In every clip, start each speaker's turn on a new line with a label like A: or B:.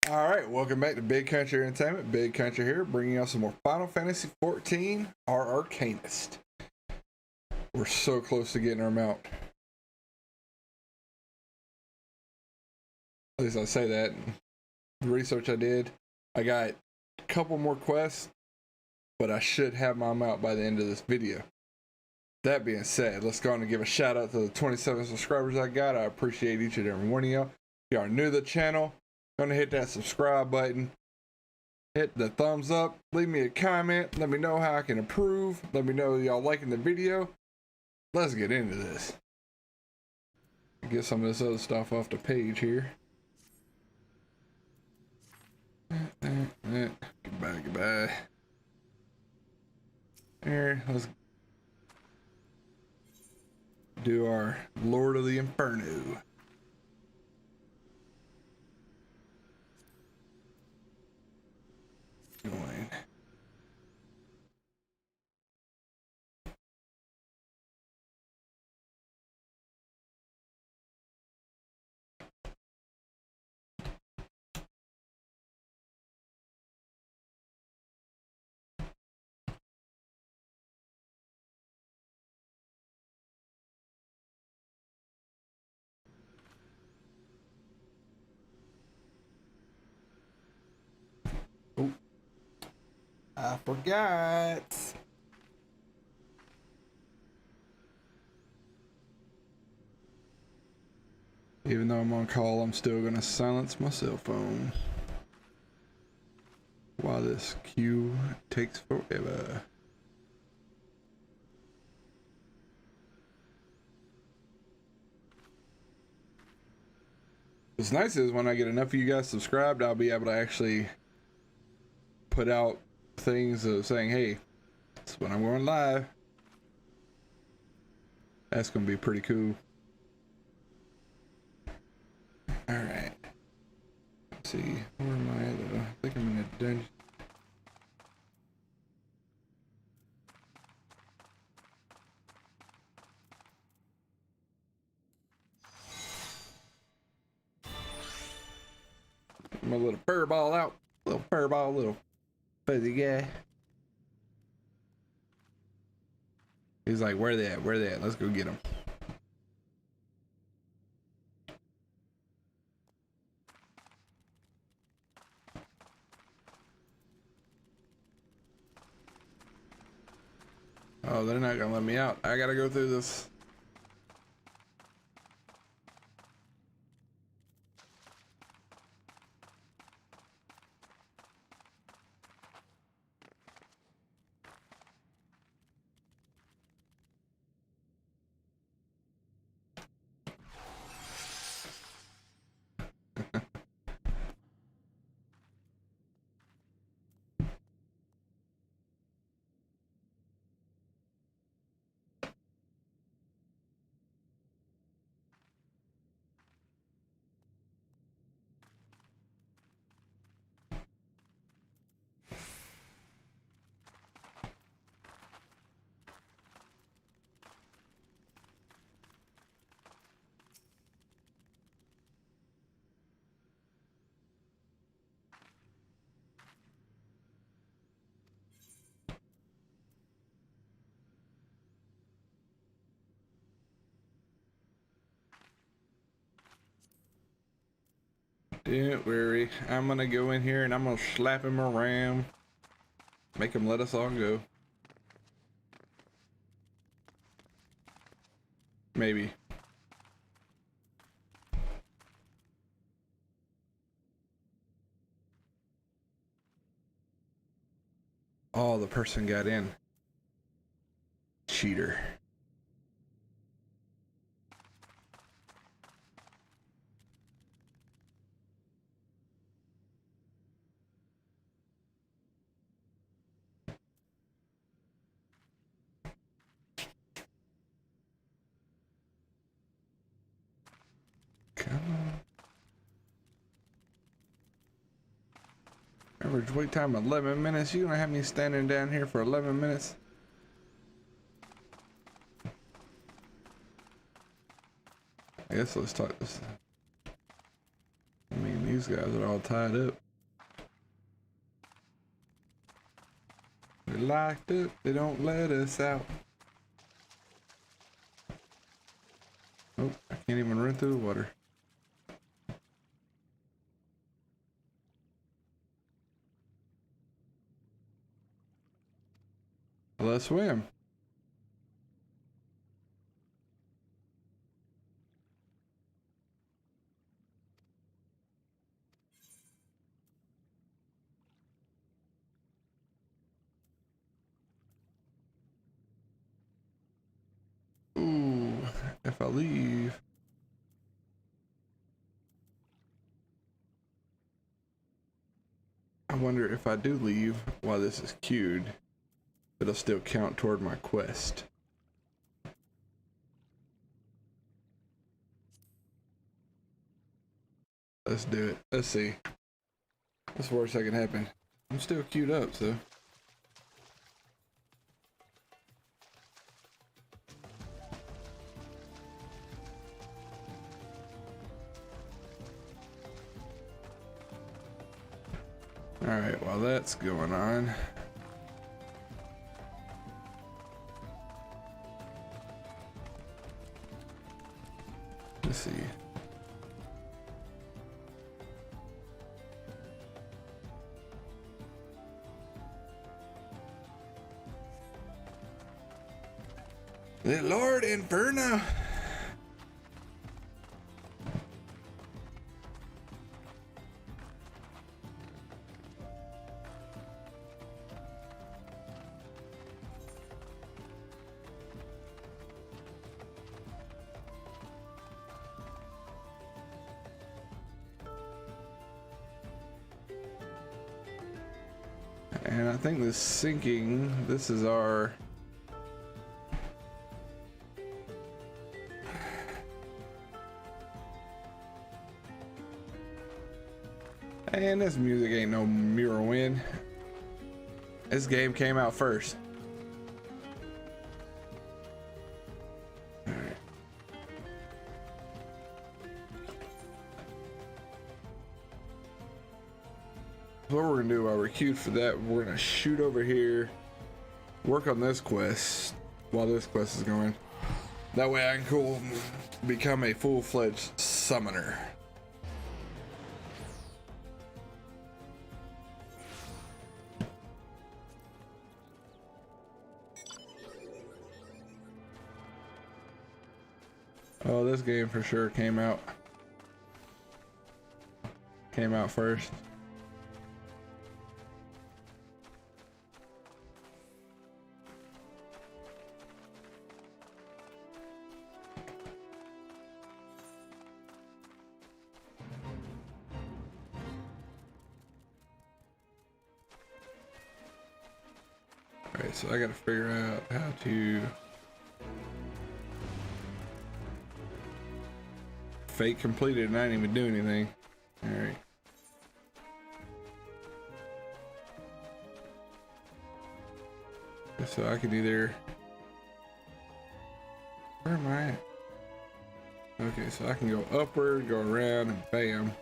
A: Alright, welcome back to Big Country Entertainment. Big Country here, bringing you some more Final Fantasy XIV, our Arcanist. We're so close to getting our mount. At least I say that. The research I did, I got a couple more quests, but I should have my mount by the end of this video. That being said, let's go on and give a shout out to the 27 subscribers I got. I appreciate each and every one of y'all. If y'all are new to the channel, gonna hit that subscribe button, hit the thumbs up, leave me a comment, let me know how I can improve, let me know y'all liking the video. Let's get into this. Get some of this other stuff off the page here. Goodbye. Here, let's do our Lord of the Inferno. Join. Oh, I forgot. Even though I'm on call, I'm still gonna silence my cell phone while this queue takes forever. What's nice is when I get enough of you guys subscribed, I'll be able to actually put out things of saying, hey, it's when I'm going live. That's gonna be pretty cool. Alright. Let's see, where am I at? I think I'm in a dungeon. My little fur ball out. Little fur ball, little fuzzy guy. He's like, where they at? Where they at? Let's go get them. Oh, they're not gonna let me out. I gotta go through this. Don't worry, I'm gonna go in here and I'm gonna slap him around, make him let us all go. Maybe. Oh, the person got in. Cheater. Come on. Average wait time 11 minutes. You gonna have me standing down here for 11 minutes? I guess let's talk this. I mean, these guys are all tied up. They're locked up. They don't let us out. Oh, I can't even run through the water. Let's swim. Ooh, if I leave. I wonder if I do leave while this is queued, it'll still count toward my quest. Let's do it. Let's see. What's the worst that can happen? I'm still queued up, so. Alright, while that's going on. Let's see. The Lord Inferno. And I think this sinking, this is our and this music ain't no mirror win. This game came out first. Alright. What we're gonna do while we're queued for that, we're gonna shoot over here, work on this quest while this quest is going. That way I can become a full-fledged summoner. Oh, this game for sure came out first. Alright, so I gotta figure out how to fake completed and I didn't even do anything. Alright. So I could either, where am I at? Okay, so I can go upward, go around, and bam.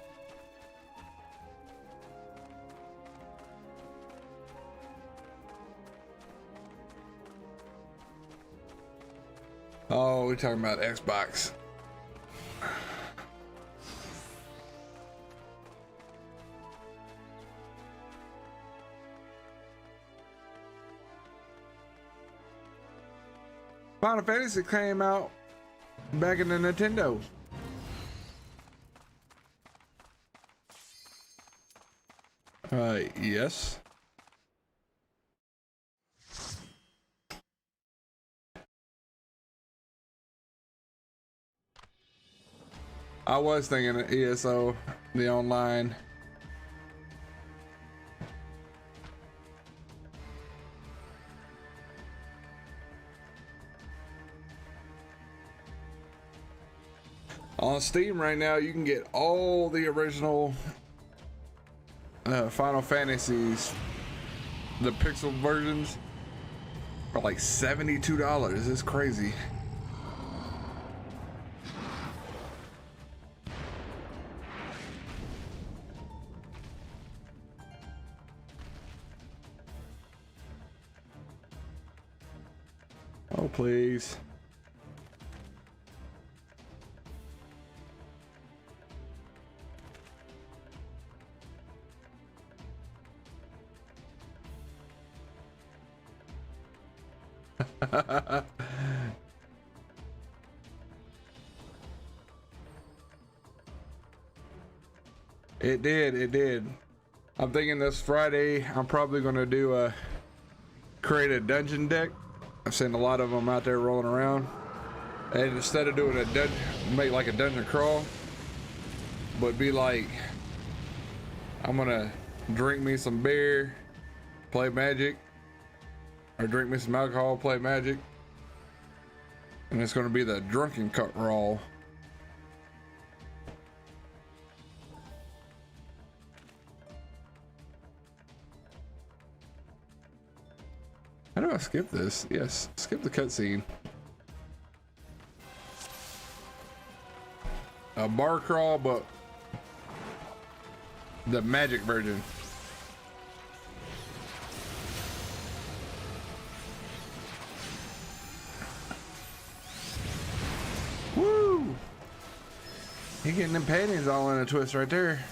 A: Oh, we're talking about Xbox. Final Fantasy came out back in the Nintendo. Yes. I was thinking of ESO, the online. On Steam right now, you can get all the original Final Fantasies, the pixel versions, for like $72. It's crazy. Oh, please. It did, it did. I'm thinking this Friday I'm probably going to do create a dungeon deck. I've seen a lot of them out there rolling around, and instead of doing a dungeon, make like a dungeon crawl, but be like, I'm gonna drink me some beer, play Magic, or drink me some alcohol, play Magic, and it's gonna be the drunken crawl. How do I skip this? Yes, skip the cutscene. A bar crawl, but the Magic version. Woo! He getting them panties all in a twist right there.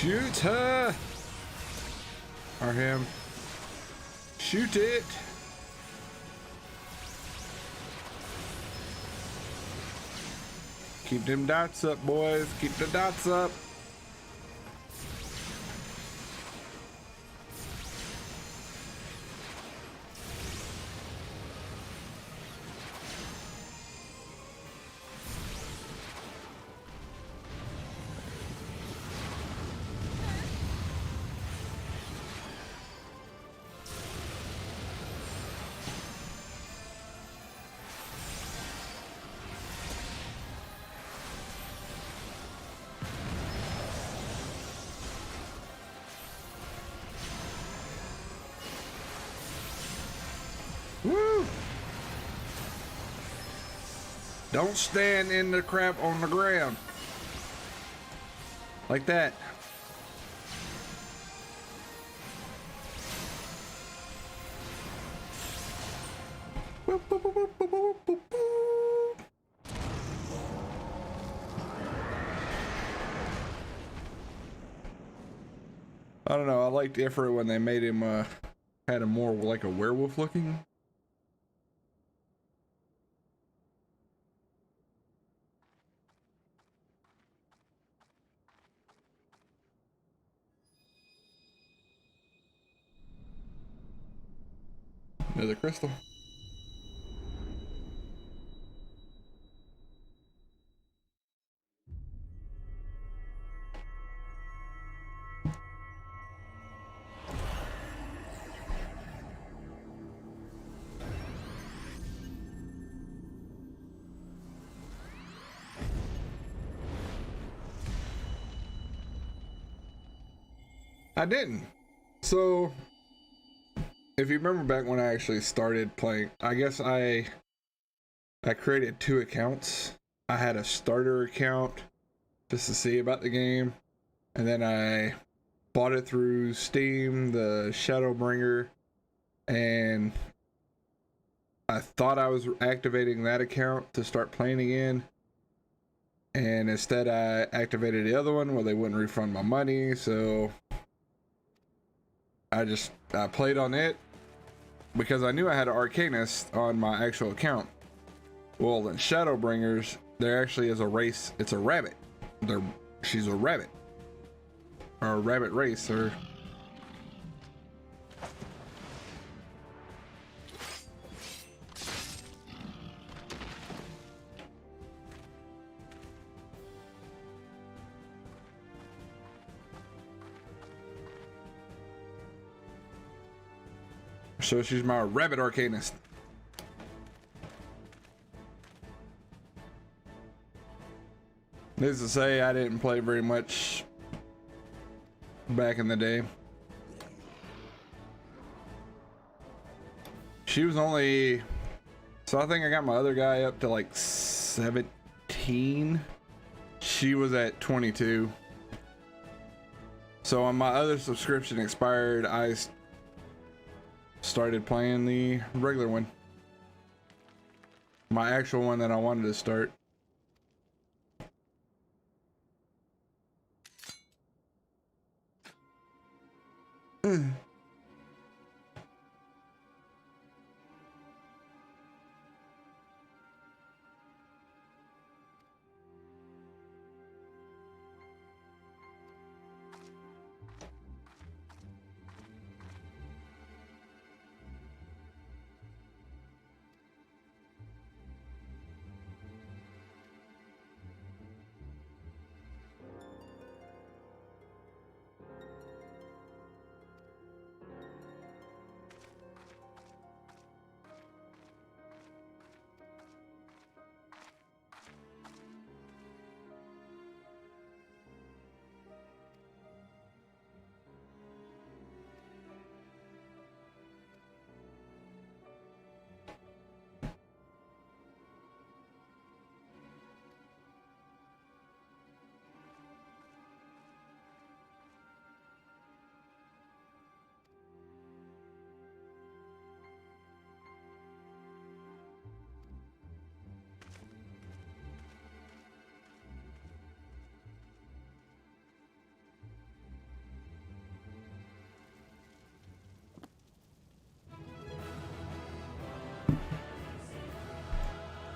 A: Shoot her! Or him. Shoot it! Keep them dots up, boys. Keep the dots up. Woo! Don't stand in the crap on the ground. Like that. Boop, boop, boop, boop, boop, boop, boop, boop. I don't know, I liked Ifrit when they made him had him more like a werewolf looking. Another crystal. I didn't. So, if you remember back when I actually started playing, I guess I created 2 accounts. I had a starter account just to see about the game, and then I bought it through Steam, the Shadowbringer, and I thought I was activating that account to start playing again, and instead I activated the other one where they wouldn't refund my money, so I played on it because I knew I had an Arcanist on my actual account. Well, in Shadowbringers, there actually is a race. It's a rabbit. She's a rabbit. Or a rabbit race, or... So she's my rabbit Arcanist. Needless to say, I didn't play very much back in the day. She was only... So I think I got my other guy up to like 17. She was at 22. So when my other subscription expired, I started playing the regular one. My actual one that I wanted to start.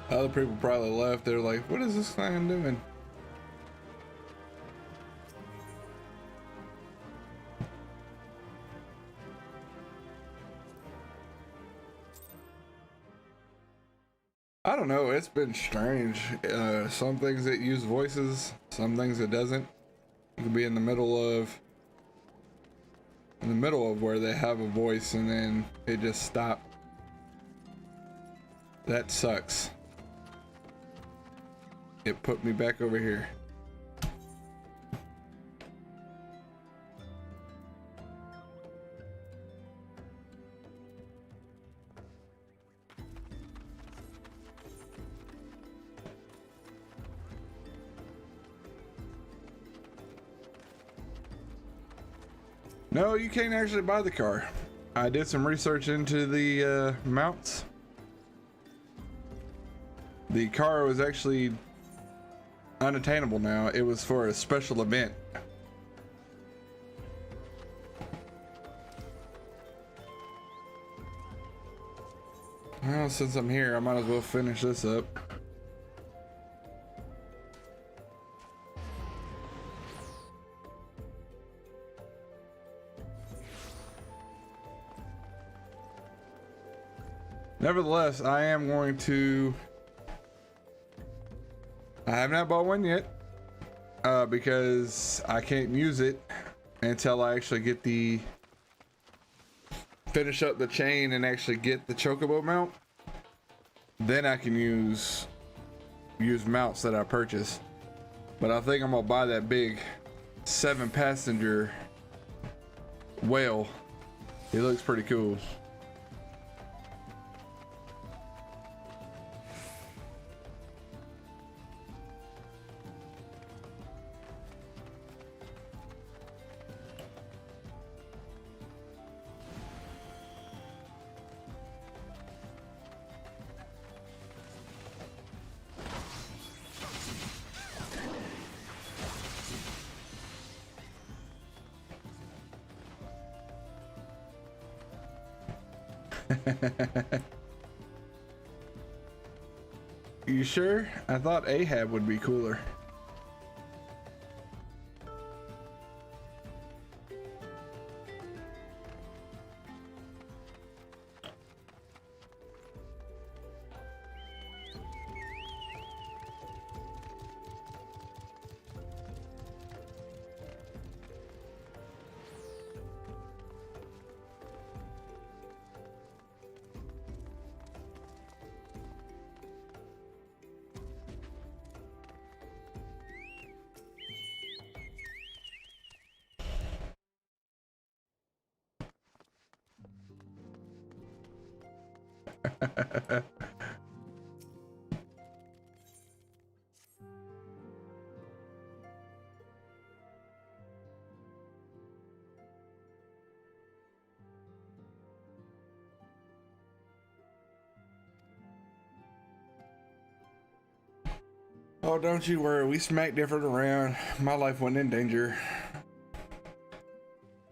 A: Other people probably left. They're like, what is this thing doing? I don't know. It's been strange. Some things that use voices, some things it doesn't. You can be in the middle of where they have a voice and then it just stops. That sucks. It put me back over here. No, you can't actually buy the car. I did some research into the mounts. The car was actually unattainable now. It was for a special event. Well, since I'm here, I might as well finish this up. Nevertheless, I am going to... I have not bought one yet because I can't use it until I actually get the... finish up the chain and actually get the chocobo mount. Then I can use mounts that I purchased. But I think I'm gonna buy that big 7-passenger whale. It looks pretty cool. You sure? I thought Ahab would be cooler. Oh, don't you worry. We smacked different around. My life wasn't in danger.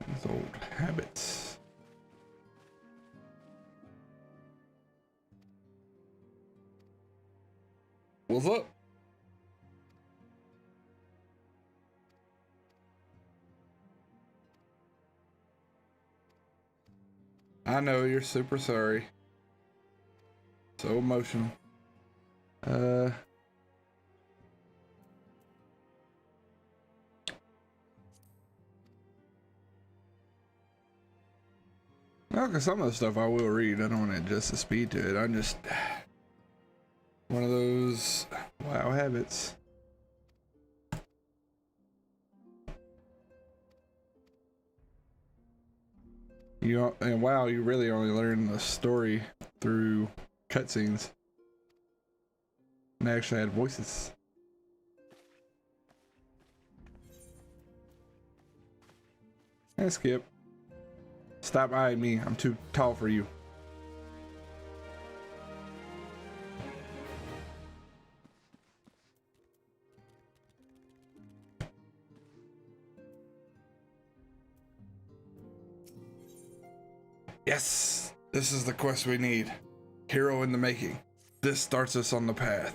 A: These old habits. What's up? I know you're super sorry. So emotional. No, because some of the stuff I will read, I don't want to adjust the speed to it. I'm just one of those WoW habits. And WoW, you really only learn the story through cutscenes. And they actually had voices. Hey, Skip. Stop eyeing me. I'm too tall for you. Yes! This is the quest we need. Hero in the making. This starts us on the path.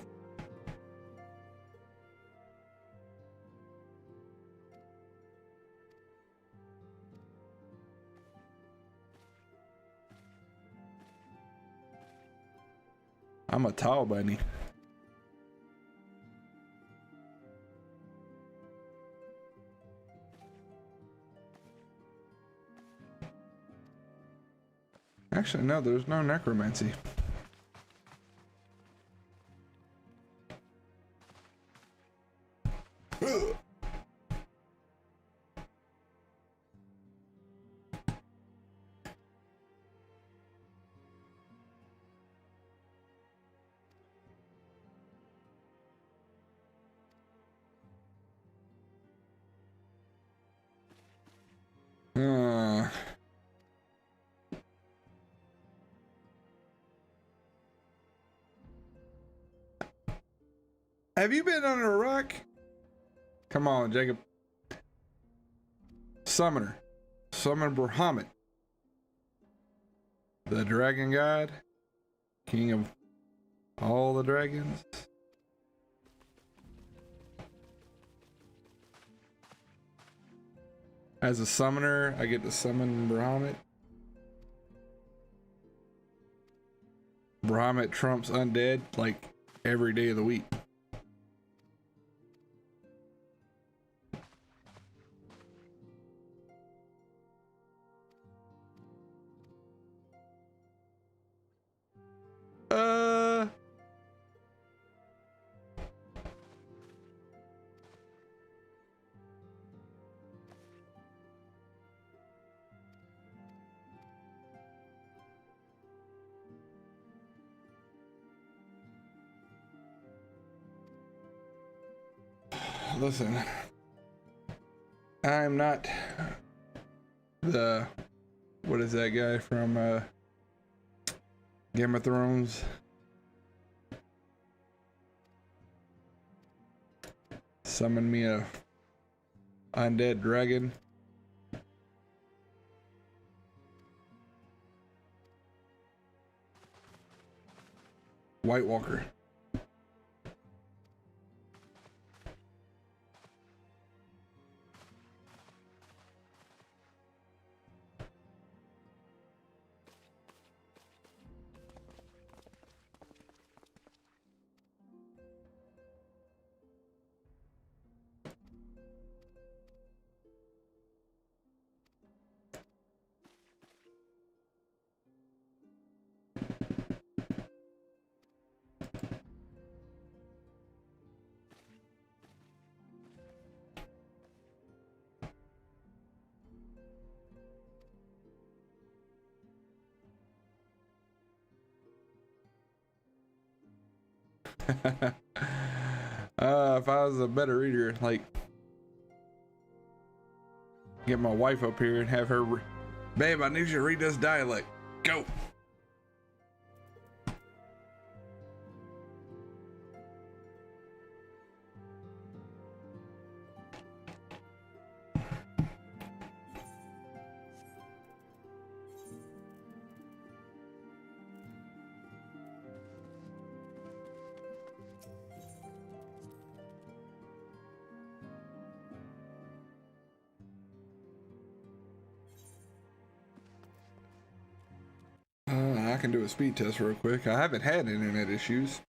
A: I'm a tall bunny. Actually, no, there's no necromancy. Have you been under a rock? Come on, Jacob. Summoner. Summon Bahamut. The dragon god. King of all the dragons. As a summoner, I get to summon Bahamut. Bahamut trumps undead like every day of the week. Listen, I'm not the, what is that guy from Game of Thrones? Summon me a undead dragon. White Walker. If I was a better reader, like, get my wife up here and have her, babe, I need you to read this dialect. Go. I can do a speed test real quick. I haven't had internet issues.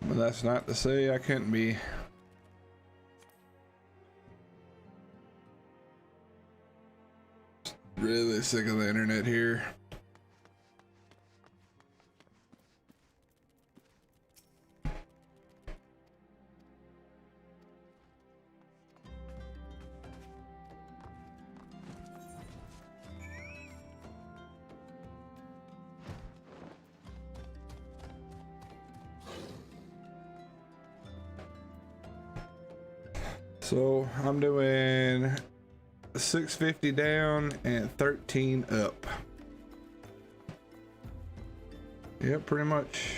A: But that's not to say I couldn't be. Really sick of the internet here. So I'm doing 650 down and 13 up. Yep, pretty much.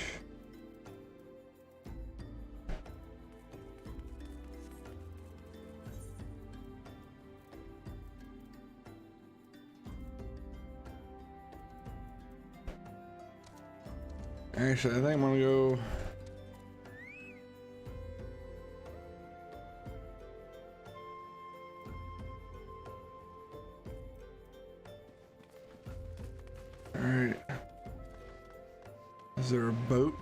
A: Actually, I think I'm gonna go. Alright. Is there a boat?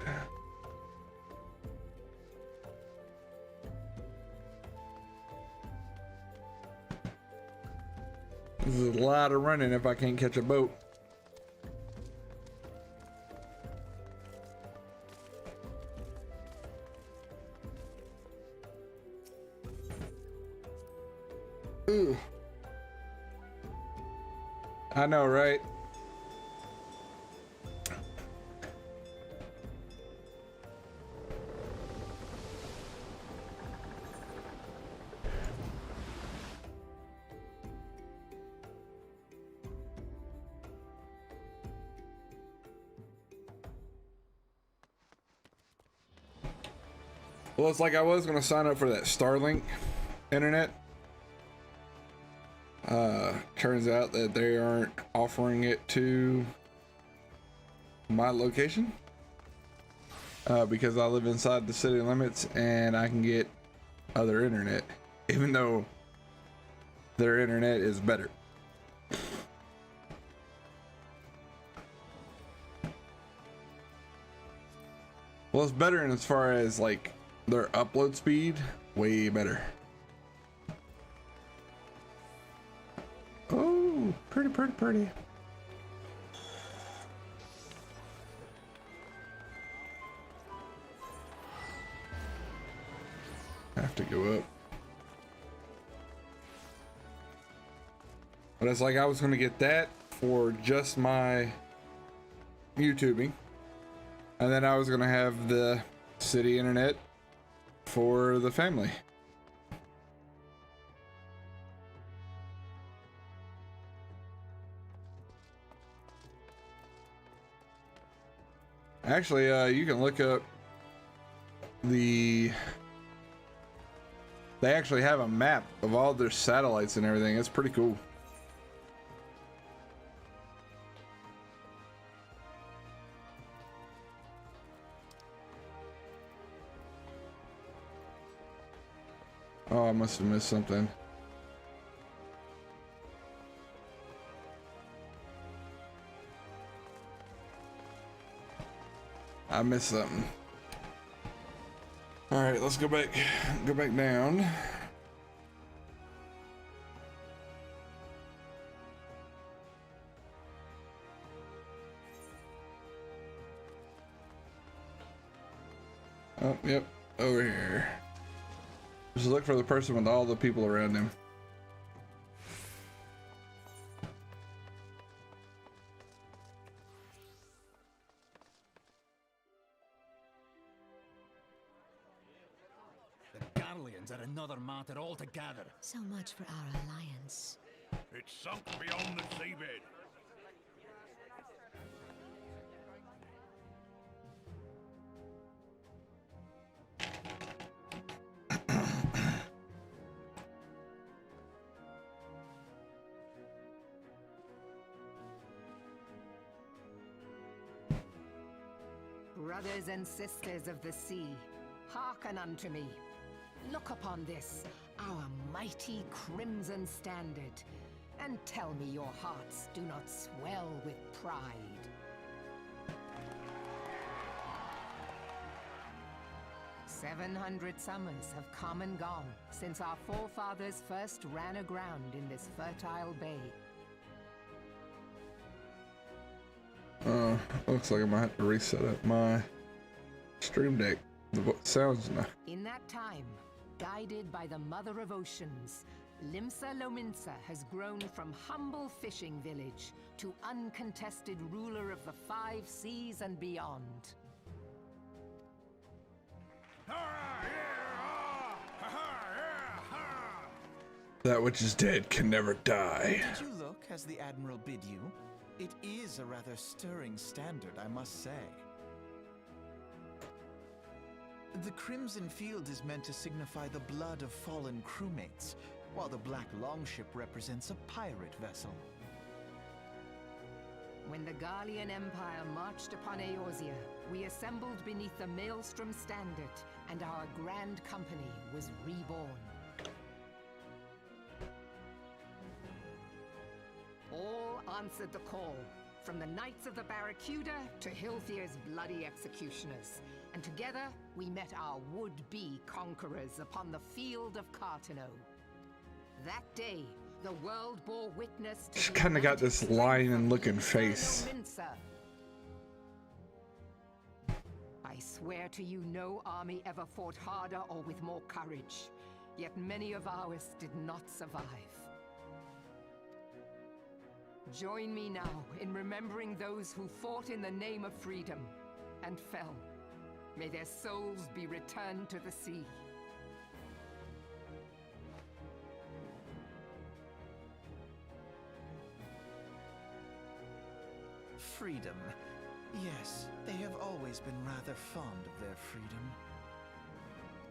A: This is a lot of running if I can't catch a boat. Ooh. I know, right? Well, it's like I was gonna sign up for that Starlink internet. Turns out that they aren't offering it to my location because I live inside the city limits and I can get other internet, even though their internet is better. Well, it's better in as far as like their upload speed, way better. Oh, pretty, pretty, pretty. Have to go up. But it's like I was gonna get that for just my YouTubing. And then I was gonna have the city internet for the family. Actually, you can look up the... They actually have a map of all their satellites and everything. It's pretty cool. Oh, I must have missed something. I missed something. All right, let's go back down. Oh, yep, over here. Just look for the person with all the people around him.
B: lands are another matter altogether.
C: So much for our alliance.
D: It's sunk beyond the seabed.
E: Brothers and sisters of the sea, hearken unto me. Look upon this, our mighty crimson standard, and tell me your hearts do not swell with pride. "700 summers have come and gone since our forefathers first ran aground in this fertile bay.
A: Looks like I might have to reset up my stream deck. The sounds now.
E: In that time, guided by the Mother of Oceans, Limsa Lominsa has grown from humble fishing village to uncontested ruler of the 5 seas and beyond.
A: That which is dead can never die.
F: Did you look as the Admiral bid you? It is a rather stirring standard, I must say. The crimson field is meant to signify the blood of fallen crewmates, while the black longship represents a pirate vessel.
E: When the Gallian Empire marched upon Eorzea, we assembled beneath the Maelstrom standard, and our grand company was reborn. All answered the call, from the Knights of the Barracuda to Hilthier's bloody executioners. And together, we met our would-be conquerors upon the field of Cartano. That day, the world bore witness to
A: She's
E: the
A: kind of got this
E: united
A: lion-looking
E: strength of
A: face.
E: Lominsa. I swear to you, no army ever fought harder or with more courage. Yet many of ours did not survive. Join me now in remembering those who fought in the name of freedom and fell. May their souls be returned to the sea.
F: Freedom. Yes, they have always been rather fond of their freedom.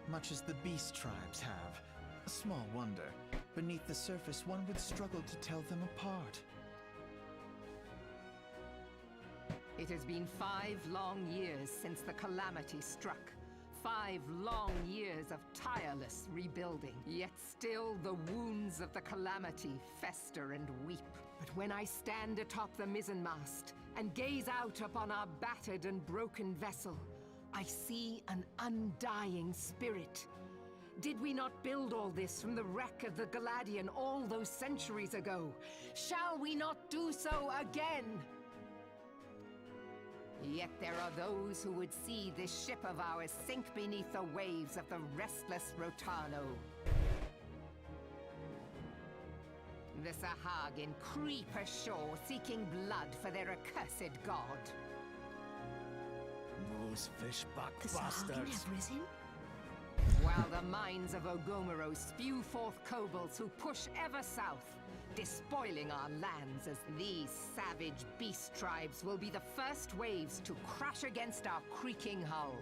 F: Much as the beast tribes have. Small wonder. Beneath the surface, one would struggle to tell them apart.
E: It has been 5 long years since the calamity struck. 5 long years of tireless rebuilding. Yet still the wounds of the calamity fester and weep. But when I stand atop the mizzenmast and gaze out upon our battered and broken vessel, I see an undying spirit. Did we not build all this from the wreck of the Galadian all those centuries ago? Shall we not do so again? Yet there are those who would see this ship of ours sink beneath the waves of the restless Rotano. The Sahagin creep ashore seeking blood for their accursed god.
B: Those fishback
C: The Sahagin
B: bastards.
C: have risen?
E: While the mines of Ogomoro spew forth kobolds who push ever south, despoiling our lands as these savage beast tribes will be the first waves to crash against our creaking hull.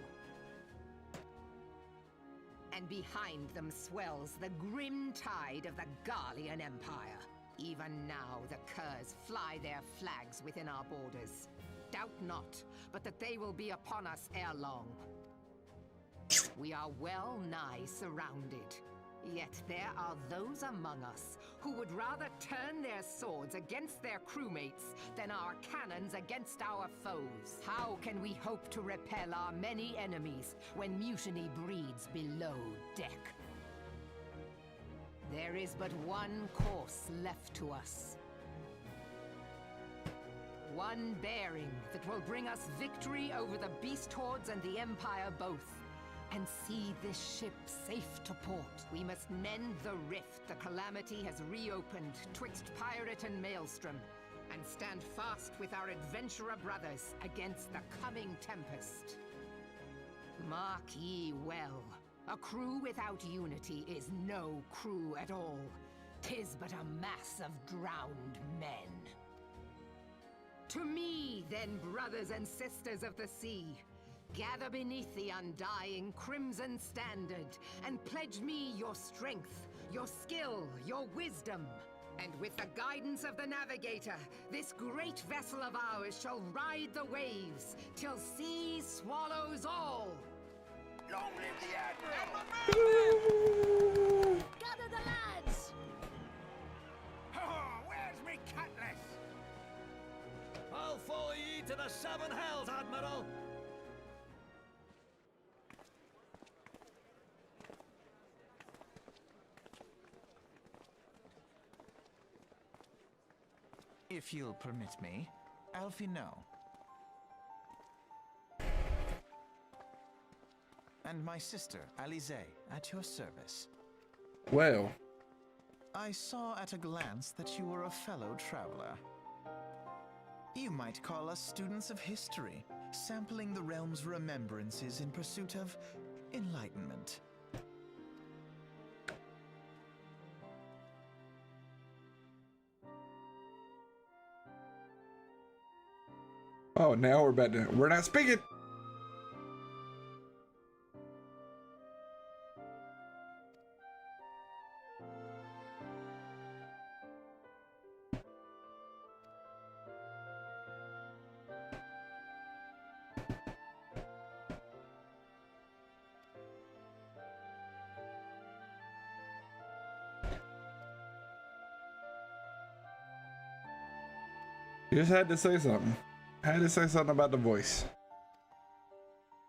E: And behind them swells the grim tide of the Gallian Empire. Even now the curs fly their flags within our borders. Doubt not, but that they will be upon us ere long. We are well nigh surrounded. Yet there are those among us who would rather turn their swords against their crewmates than our cannons against our foes. How can we hope to repel our many enemies when mutiny breeds below deck? There is but one course left to us. One bearing that will bring us victory over the beast hordes and the Empire both. And see this ship safe to port. We must mend the rift the calamity has reopened twixt pirate and maelstrom, and stand fast with our adventurer brothers against the coming tempest. Mark ye well, A crew without unity is no crew at all. 'Tis but a mass of drowned men. To me, then, brothers and sisters of the sea, gather beneath the undying crimson standard and pledge me your strength, your skill, your wisdom. And with the guidance of the navigator, this great vessel of ours shall ride the waves till sea swallows all.
D: Long live the Admiral!
C: Gather the lads!
D: Oh, where's me cutlass?
B: I'll follow ye to the seven hells, Admiral!
F: If you'll permit me, Alfie no. And my sister, Alize, at your service.
A: Well,
F: I saw at a glance that you were a fellow traveler. You might call us students of history, sampling the realm's remembrances in pursuit of enlightenment.
A: oh, now we're not speaking. You just had to say something. Had to say something about the voice.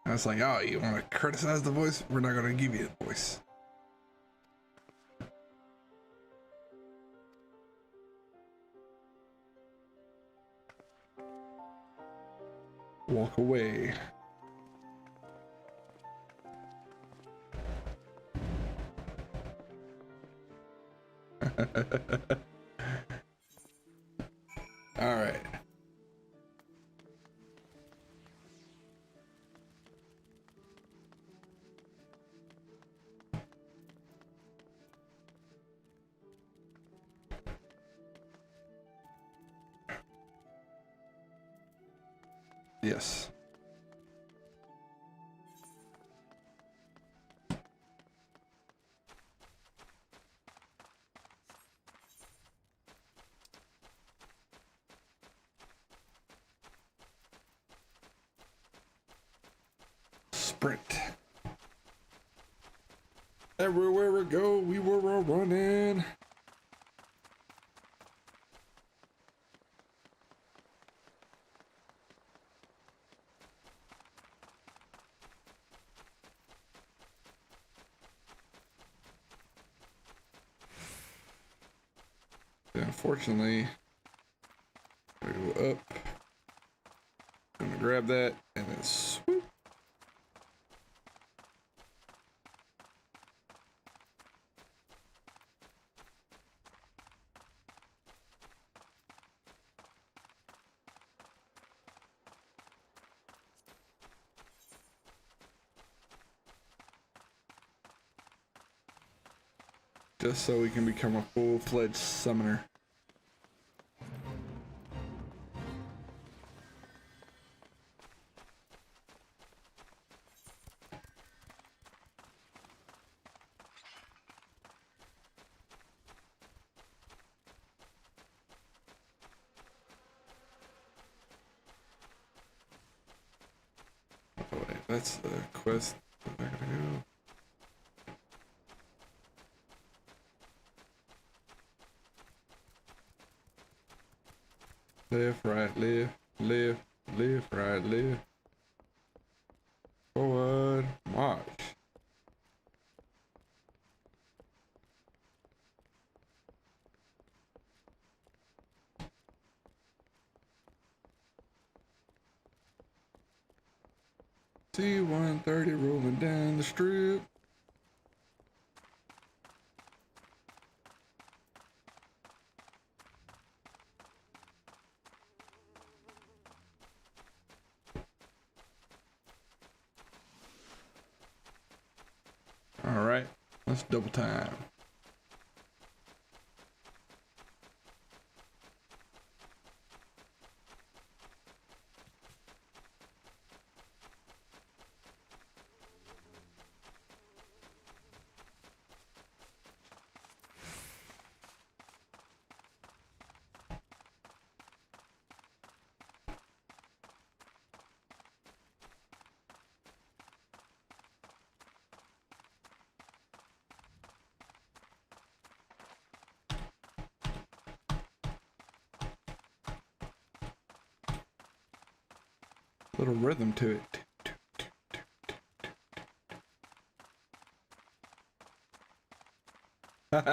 A: I was like, oh, you want to criticize the voice? We're not going to give you the voice. Walk away. All right. Yes. Sprint. Everywhere we go, we were running. Unfortunately, we go up. I'm gonna grab that and then swoop. Just so we can become a full-fledged summoner. Oh, wait, that's the quest that I gotta go. Left, right, left, left, left, right, left. Forward, march. C-130 rolling down the strip. Let's double time. Little rhythm to it. What's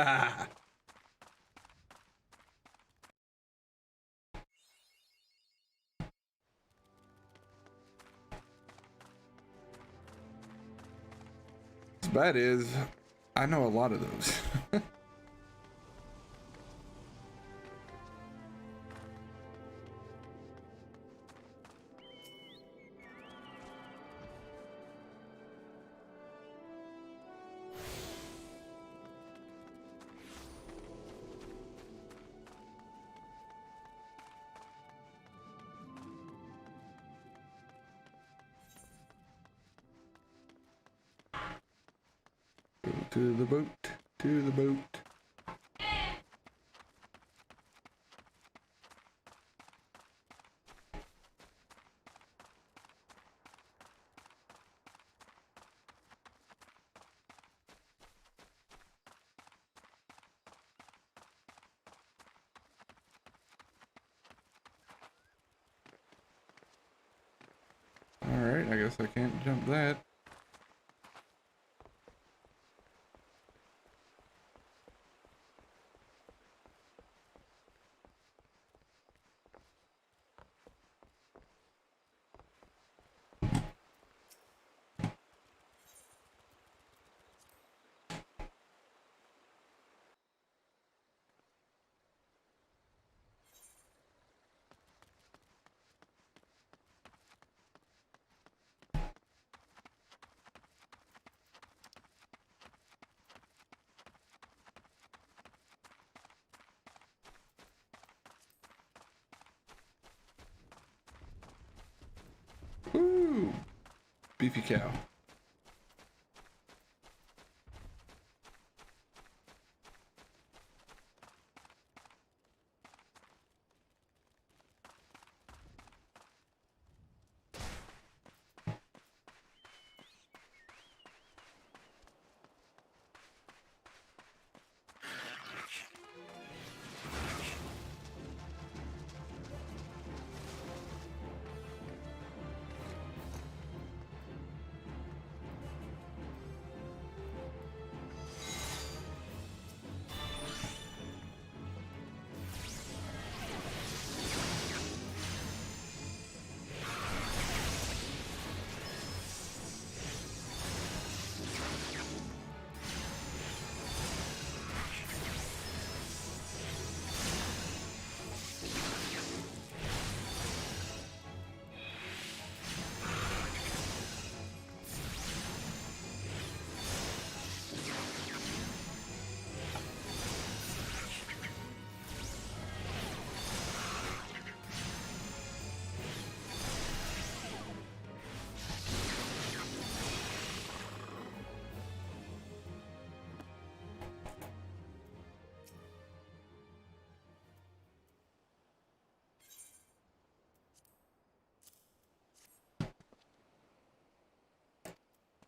A: bad is I know a lot of those. Go to the boat, to the boat. Alright, I guess I can't jump that. Woo! Beefy cow.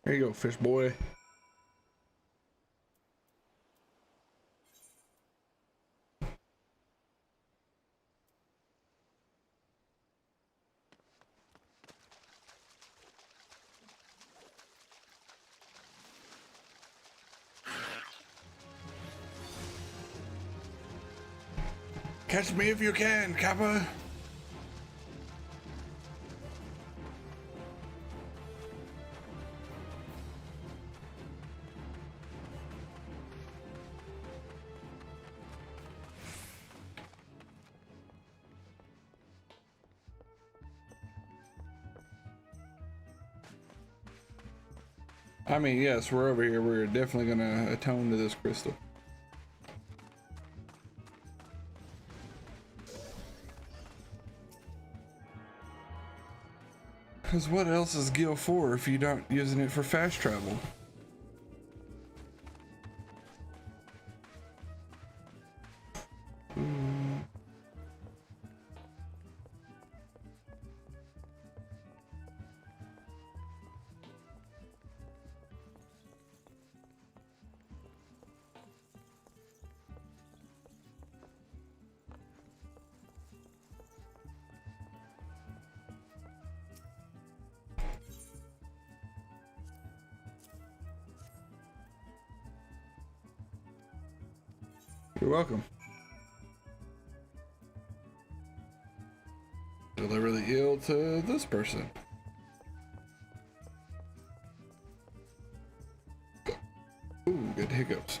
A: There you go, fish boy. Catch me if you can, Kappa. I mean, yes, we're over here. We're definitely gonna atone to this crystal. Because what else is Gil for if you're not using it for fast travel? You're welcome. Deliver the eel to this person. Ooh, good hiccups.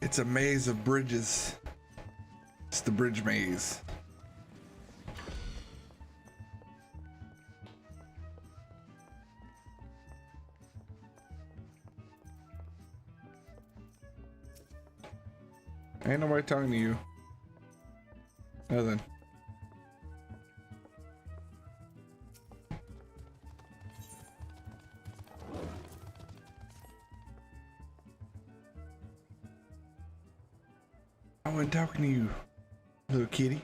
A: It's a maze of bridges. It's the bridge maze. Ain't nobody talking to you. Nothing. I wasn't talking to you, little kitty.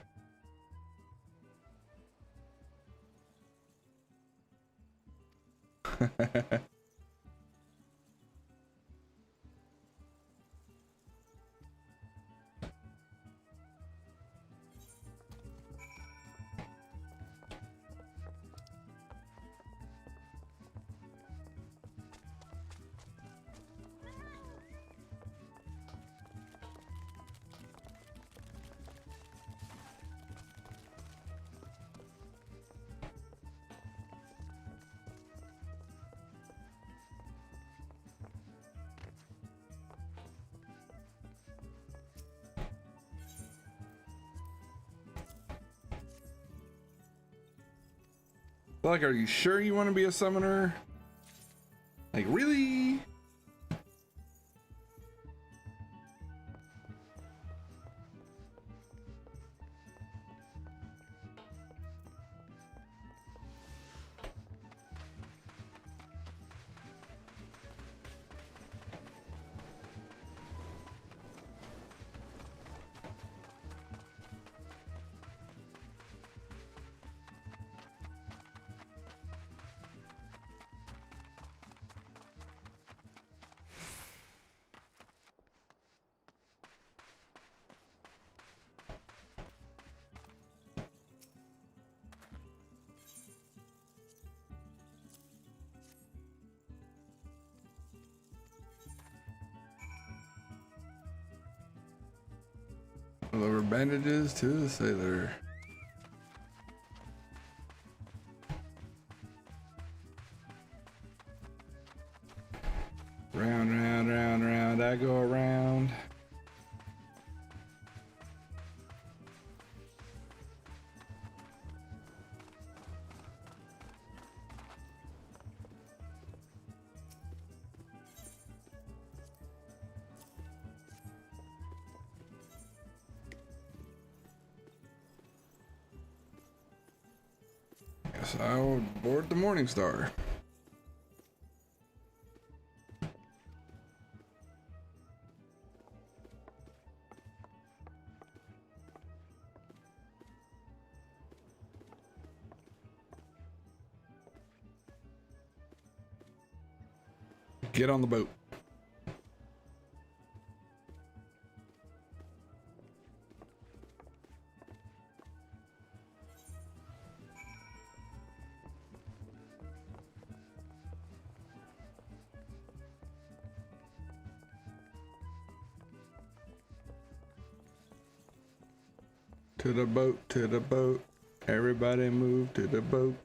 A: Like, are you sure you want to be a summoner? Like, really? Deliver bandages to the sailor. Round, round, round, round, I go around. Guess I'll board the Morning Star. Get on the boat. To the boat, to the boat. Everybody move to the boat.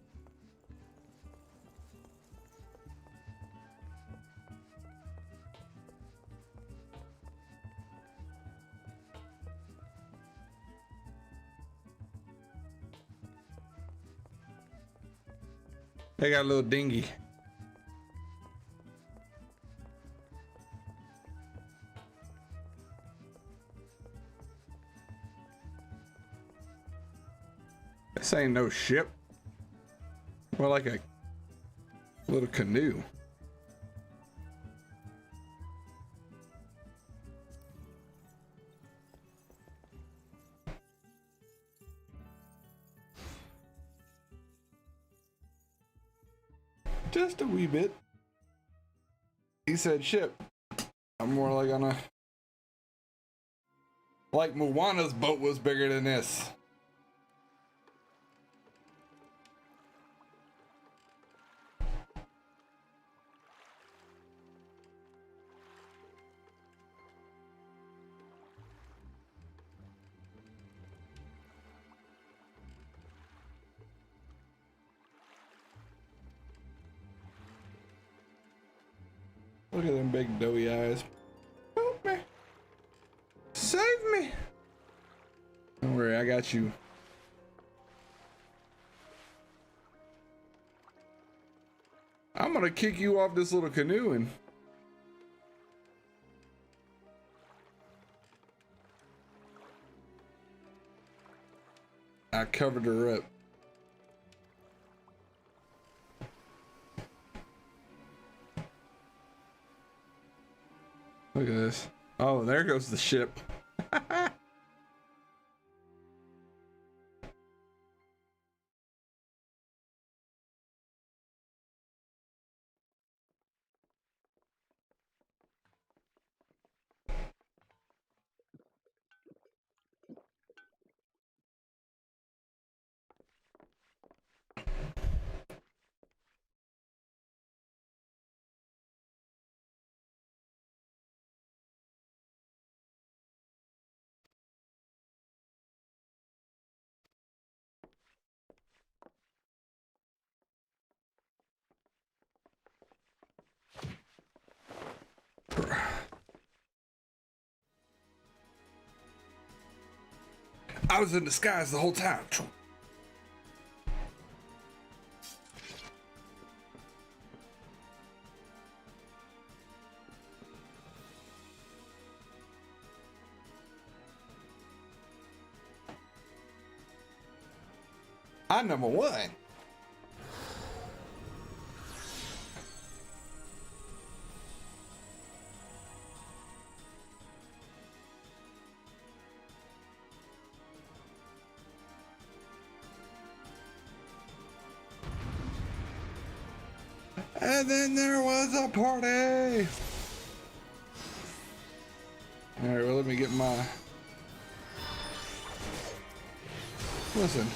A: They got a little dinghy. This ain't no ship. More like a little canoe. Just a wee bit. He said ship. I'm more like on a... Like Moana's boat was bigger than this. Look at them big doughy eyes. Help me. Save me. Don't worry, I got you. I'm gonna kick you off this little canoe and... I covered her up. Look at this. Oh, there goes the ship. I was in disguise the whole time. I'm number one. And then there was a party. All right, well, let me get my... Listen.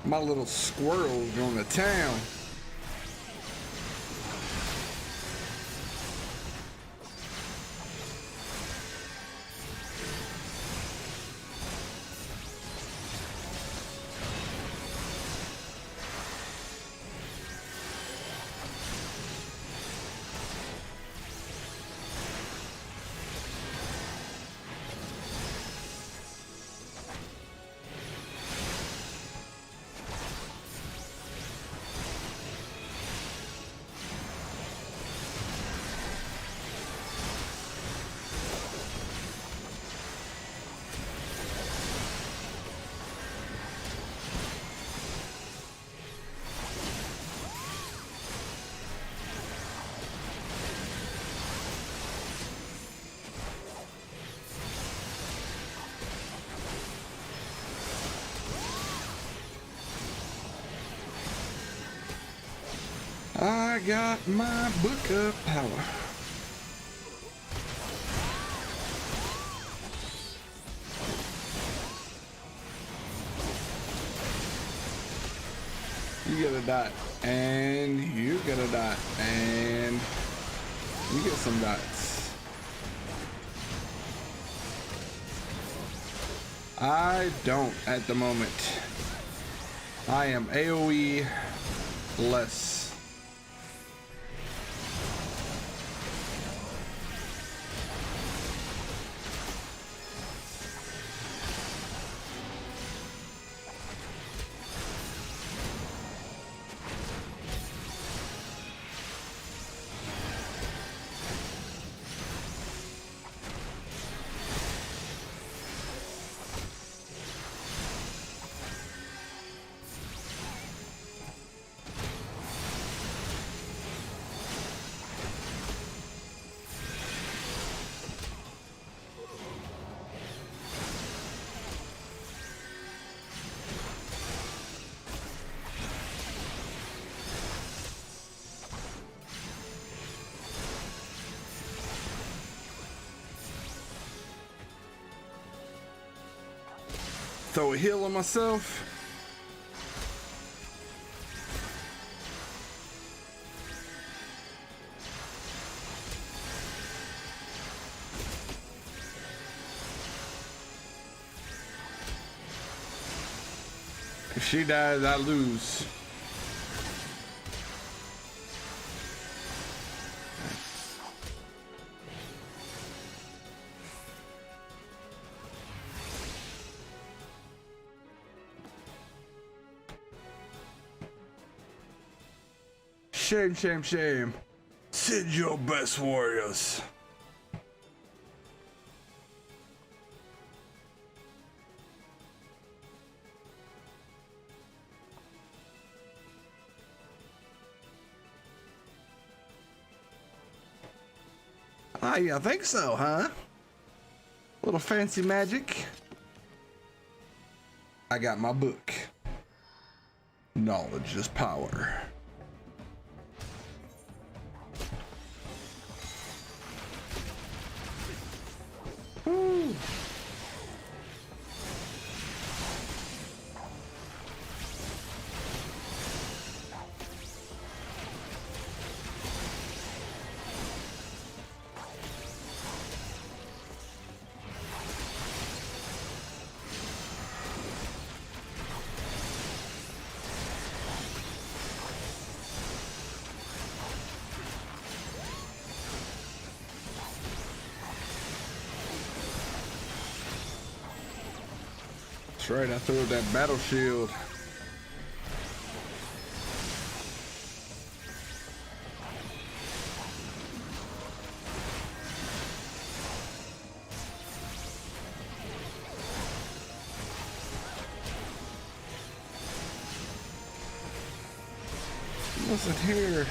A: My little squirrel's going to town. I got my book of power. You get a dot, and you get a dot, and you get some dots. I don't at the moment. I am AoE less. Throw a heal on myself. If she dies, I lose. Shame, shame, shame. Send your best warriors. Ah, you think so, huh? Little fancy magic. I got my book. Knowledge is power. Woo. That's right, I threw that battle shield. Listen here.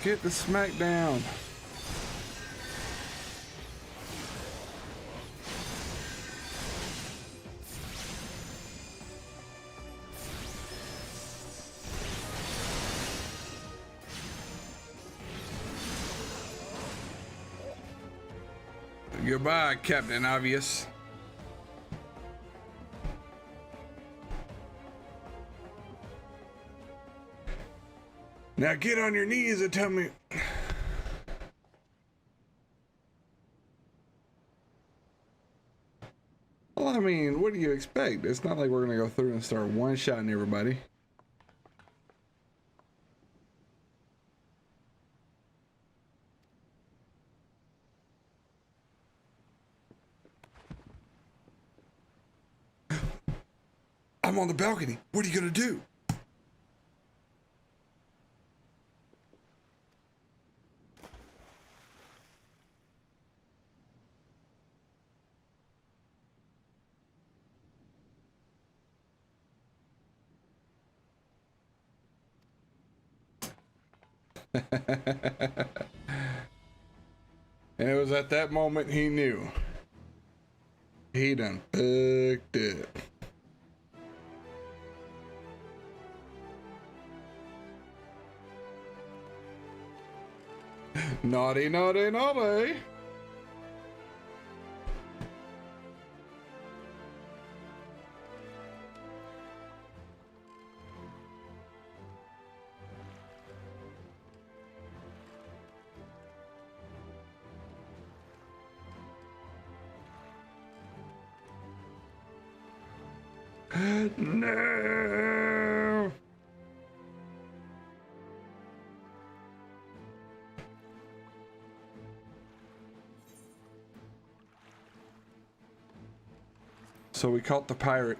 A: Get the smackdown. Goodbye, Captain Obvious. Now get on your knees and tell me. Well, I mean, what do you expect? It's not like we're gonna go through and start one-shotting everybody. I'm on the balcony. What are you gonna do? And it was at that moment he knew. He done fucked up. Naughty, naughty, naughty. No. So we caught the pirate,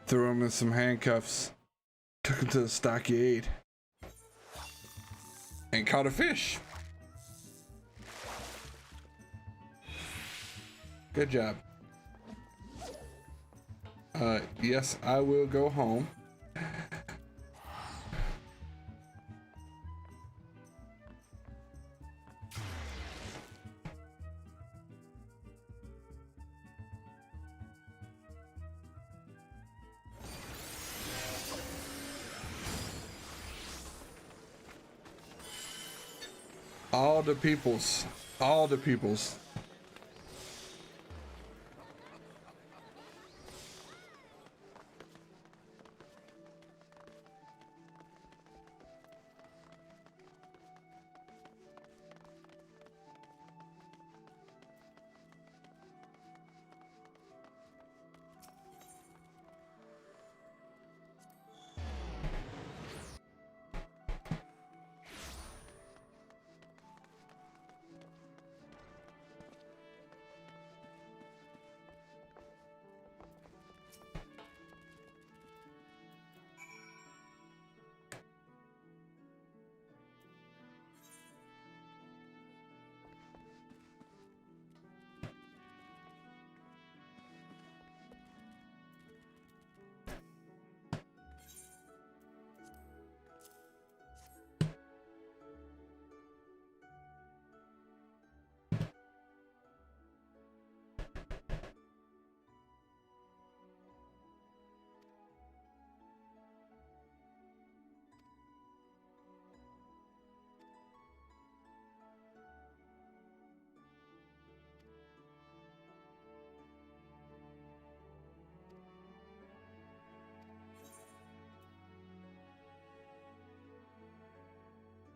A: threw him in some handcuffs, took him to the stockade, and caught a fish. Good job. Yes, I will go home. All the peoples. All the peoples.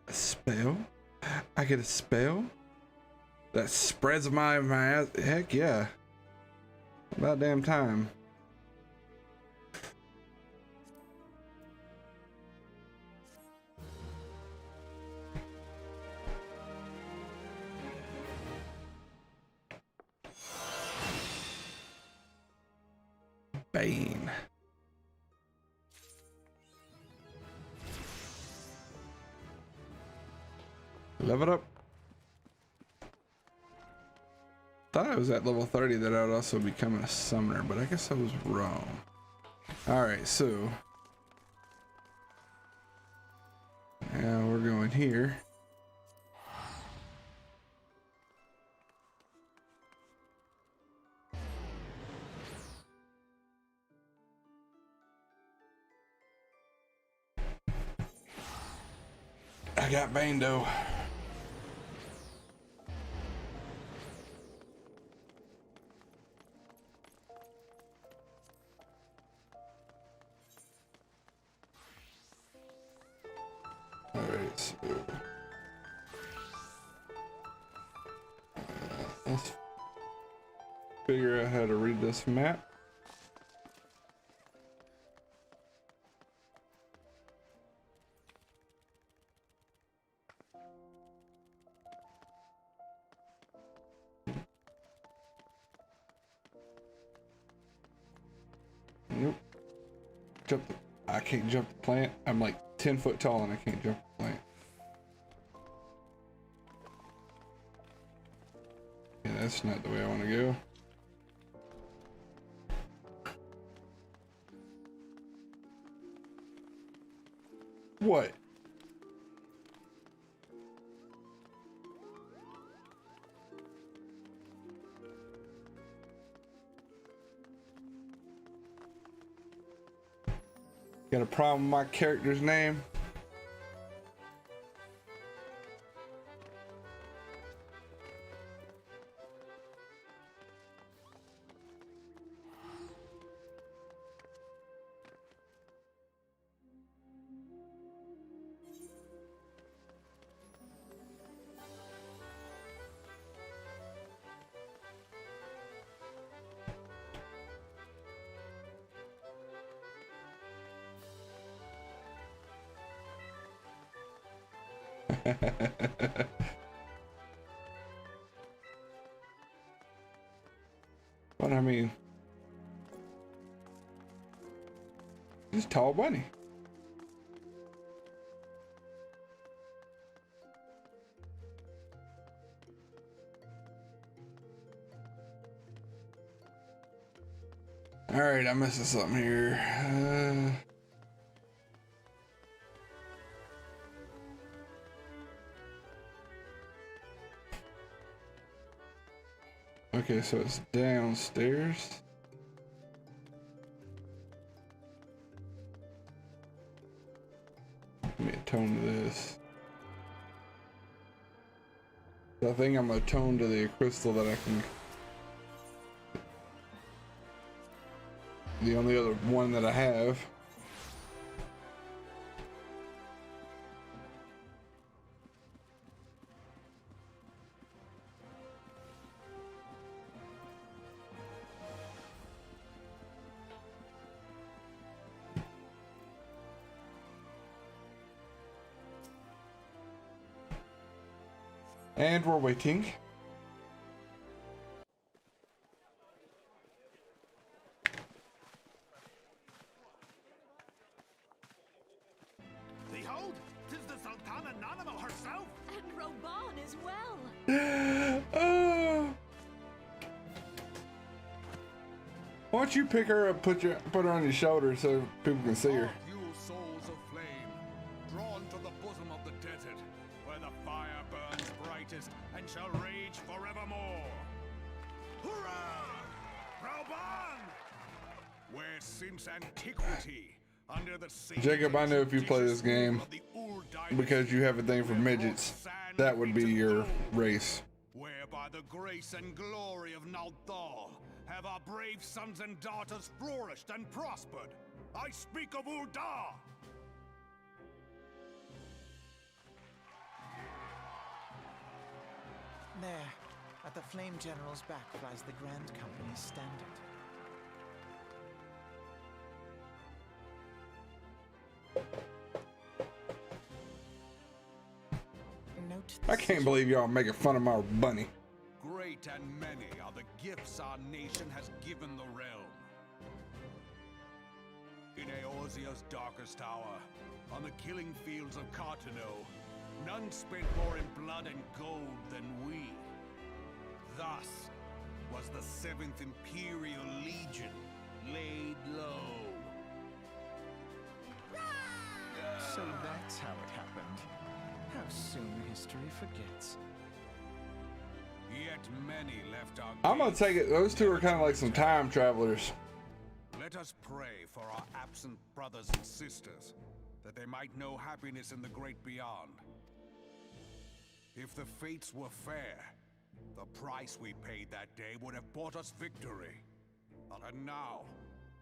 A: A spell? I get a spell? That spreads my ass. Heck yeah. About damn time. Bane. Level up. Thought I was at level 30 that I would also become a summoner, but I guess I was wrong. Alright, so now we're going here. I got Bane though. Alright, so let's figure out how to read this map. Nope. Jump the, I can't jump the plant. I'm like 10 foot tall and I can't jump the plant. Yeah, that's not the way I want to go. What? Got a problem with my character's name? But I mean, he's a tall bunny. All right, I'm missing something here. Okay, so it's downstairs. Let me attune to this. So I think I'm attuned to the crystal that I can. The only other one that I have. And we're waiting.
D: Behold, 'tis the Sultana Nanimal herself.
C: And Roban as well.
A: Oh. Why don't you pick her up, put her on your shoulder so people can see her?
B: You souls of flame, drawn to the bosom of the desert, where the fire burns brightest and shall rage forevermore.
D: Hurrah! Roban!
B: Where since antiquity, under the same
A: Jacob, I know if you play this game
B: of the Ur dynasty,
A: because you have a thing for midgets, that would be your race.
B: where by the grace and glory of Naldal have our brave sons and daughters flourished and prospered. I speak of Ul'dah!
F: There, at the Flame General's back flies the Grand Company's standard. Note
A: I can't believe y'all making fun of my bunny.
B: Great and many are the gifts our nation has given the realm. In Eorzea's darkest hour, on the killing fields of Cartano, none spent more in blood and gold than we. Thus was the 7th Imperial Legion laid low.
F: So that's how it happened. How soon history forgets.
B: Yet many left our
A: I'm gonna
B: gates,
A: take it. Those two are kind of like some time travelers.
B: Let us pray for our absent brothers and sisters, that they might know happiness in the great beyond. If the fates were fair, the price we paid that day would have bought us victory. And now,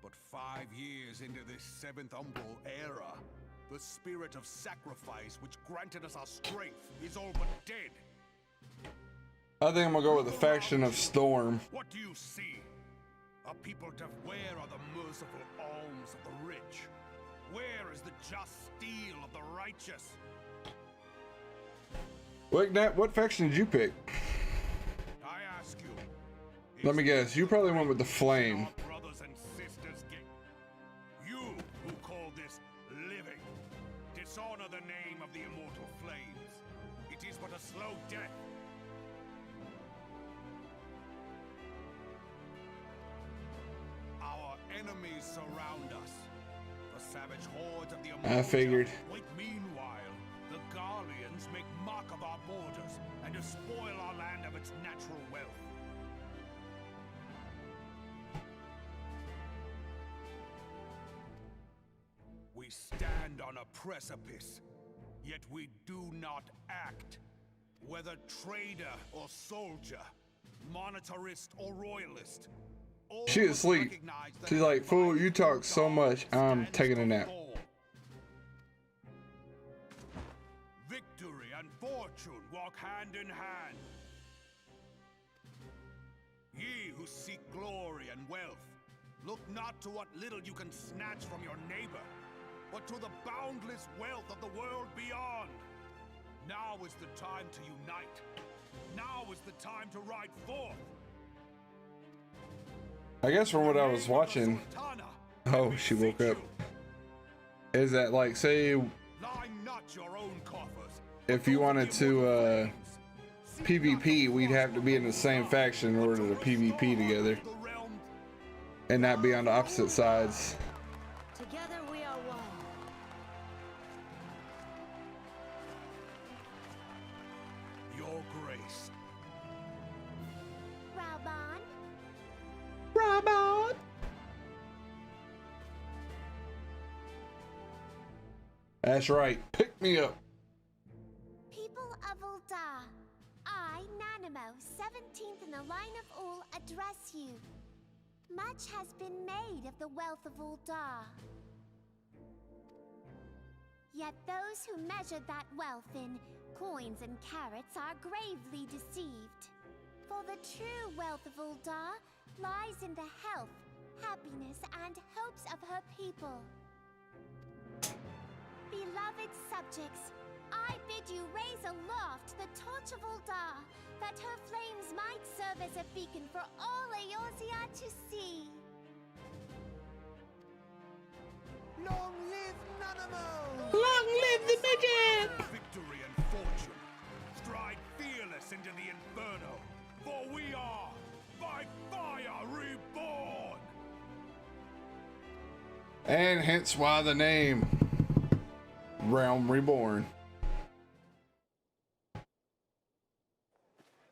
B: but 5 years into this 7th Umbral era, the spirit of sacrifice which granted us our strength is all but dead.
A: I think I'm gonna go with the faction of Storm.
B: What do you see? A people where are the merciful alms of the rich? Where is the just steel of the righteous?
A: Wait, Nat, what faction did you pick?
B: I ask you.
A: Let me guess. You probably went with the Flame.
B: Our brothers and sisters you who call this living, dishonor the name of the immortal flames. It is but a slow death. Our enemies surround us. The savage hordes of the
A: I figured.
B: Wait, meanwhile, the Garleans make mock of our borders and despoil our land of its natural wealth. We stand on a precipice, yet we do not act. Whether trader or soldier, monetarist or royalist, all
A: She
B: must
A: asleep.
B: recognize that
A: She's like, fool, you
B: divine
A: talk so
B: God
A: much, I'm
B: stands
A: taking a nap.
B: before. Victory and fortune walk hand in hand. Ye who seek glory and wealth, look not to what little you can snatch from your neighbor, but to the boundless wealth of the world beyond. Now Now is the time to unite. Now is the time to ride forth.
A: I guess from what I was watching,
B: Sultana,
A: oh, she woke up. Is that like, say,
B: line not your own coffers.
A: if you wanted to PvP, we'd have to be in the same faction in order to PvP together
B: The realm
A: and not be on the opposite sides.
C: Together we are one.
B: your grace.
C: Raubon,
A: Robot. That's right. Pick me up.
G: People of Ul'dah, I, Nanimo, 17th in the line of Ul, address you. Much has been made of the wealth of Ul'dah. Yet those who measure that wealth in coins and carats are gravely deceived. For the true wealth of Ul'dah lies in the health, happiness, and hopes of her people. Beloved subjects, I bid you raise aloft the torch of Ul'dah, that her flames might serve as a beacon for all Eorzea to see.
F: Long live Nanamo!
A: Long live the midget!
B: Victory and fortune. Stride fearless into the inferno. For we are by fire reborn.
A: And hence why the name Realm Reborn.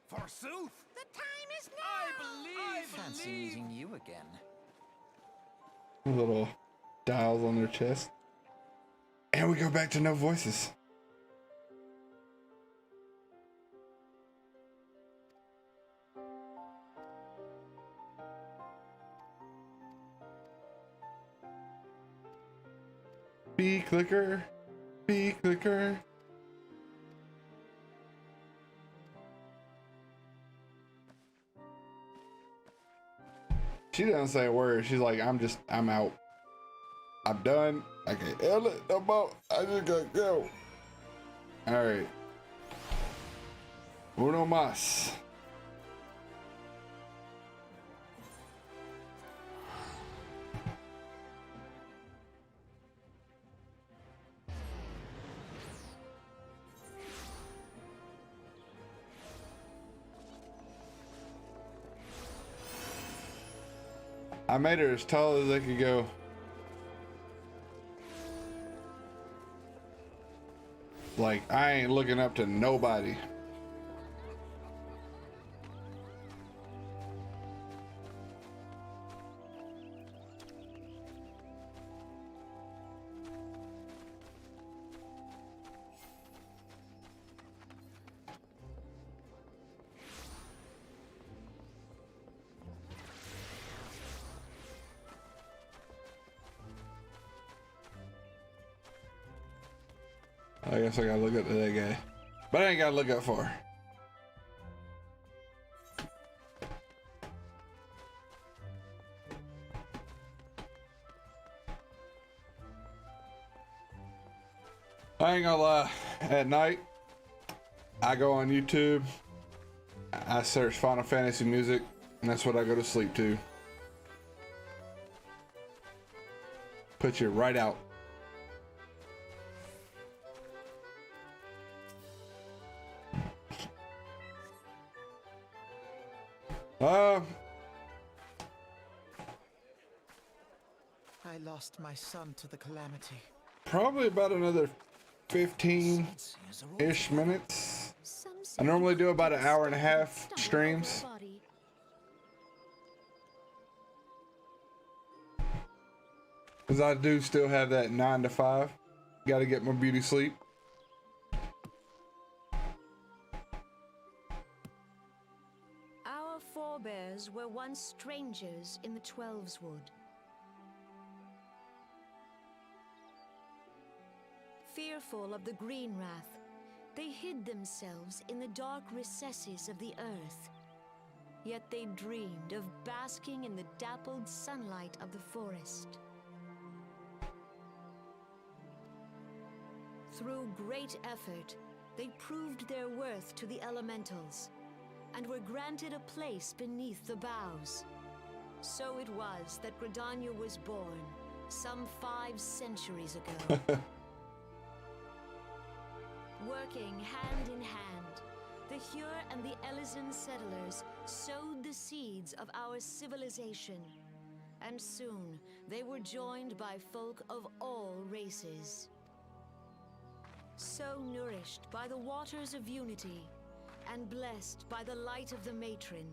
B: Forsooth.
G: The time is now!
F: Fancy meeting you again.
A: Little dials on their chest. And we go back to no voices. B clicker. B clicker. She doesn't say a word. She's like, I'm out. I'm done. I can't handle it no more. I just gotta go. Alright. Uno más. I made her as tall as I could go. Like, I ain't looking up to nobody. I guess I gotta look up to that guy. But I ain't gotta look up for her. I ain't gonna lie, at night, I go on YouTube, I search Final Fantasy music, and that's what I go to sleep to. Put you right out.
F: I lost my son to the calamity.
A: Probably about another 15-ish minutes. I normally do about an hour and a half streams. Because I do still have that 9 to 5. Gotta get my beauty sleep.
C: Our forebears were once strangers in the Twelveswood. Fearful of the Green Wrath, they hid themselves in the dark recesses of the earth. Yet they dreamed of basking in the dappled sunlight of the forest. Through great effort, they proved their worth to the elementals, and were granted a place beneath the boughs. So it was that Gridania was born, some 5 centuries ago. Working hand in hand, the Hyur and the Elysian settlers sowed the seeds of our civilization, and soon they were joined by folk of all races. So nourished by the waters of unity, and blessed by the light of the matron,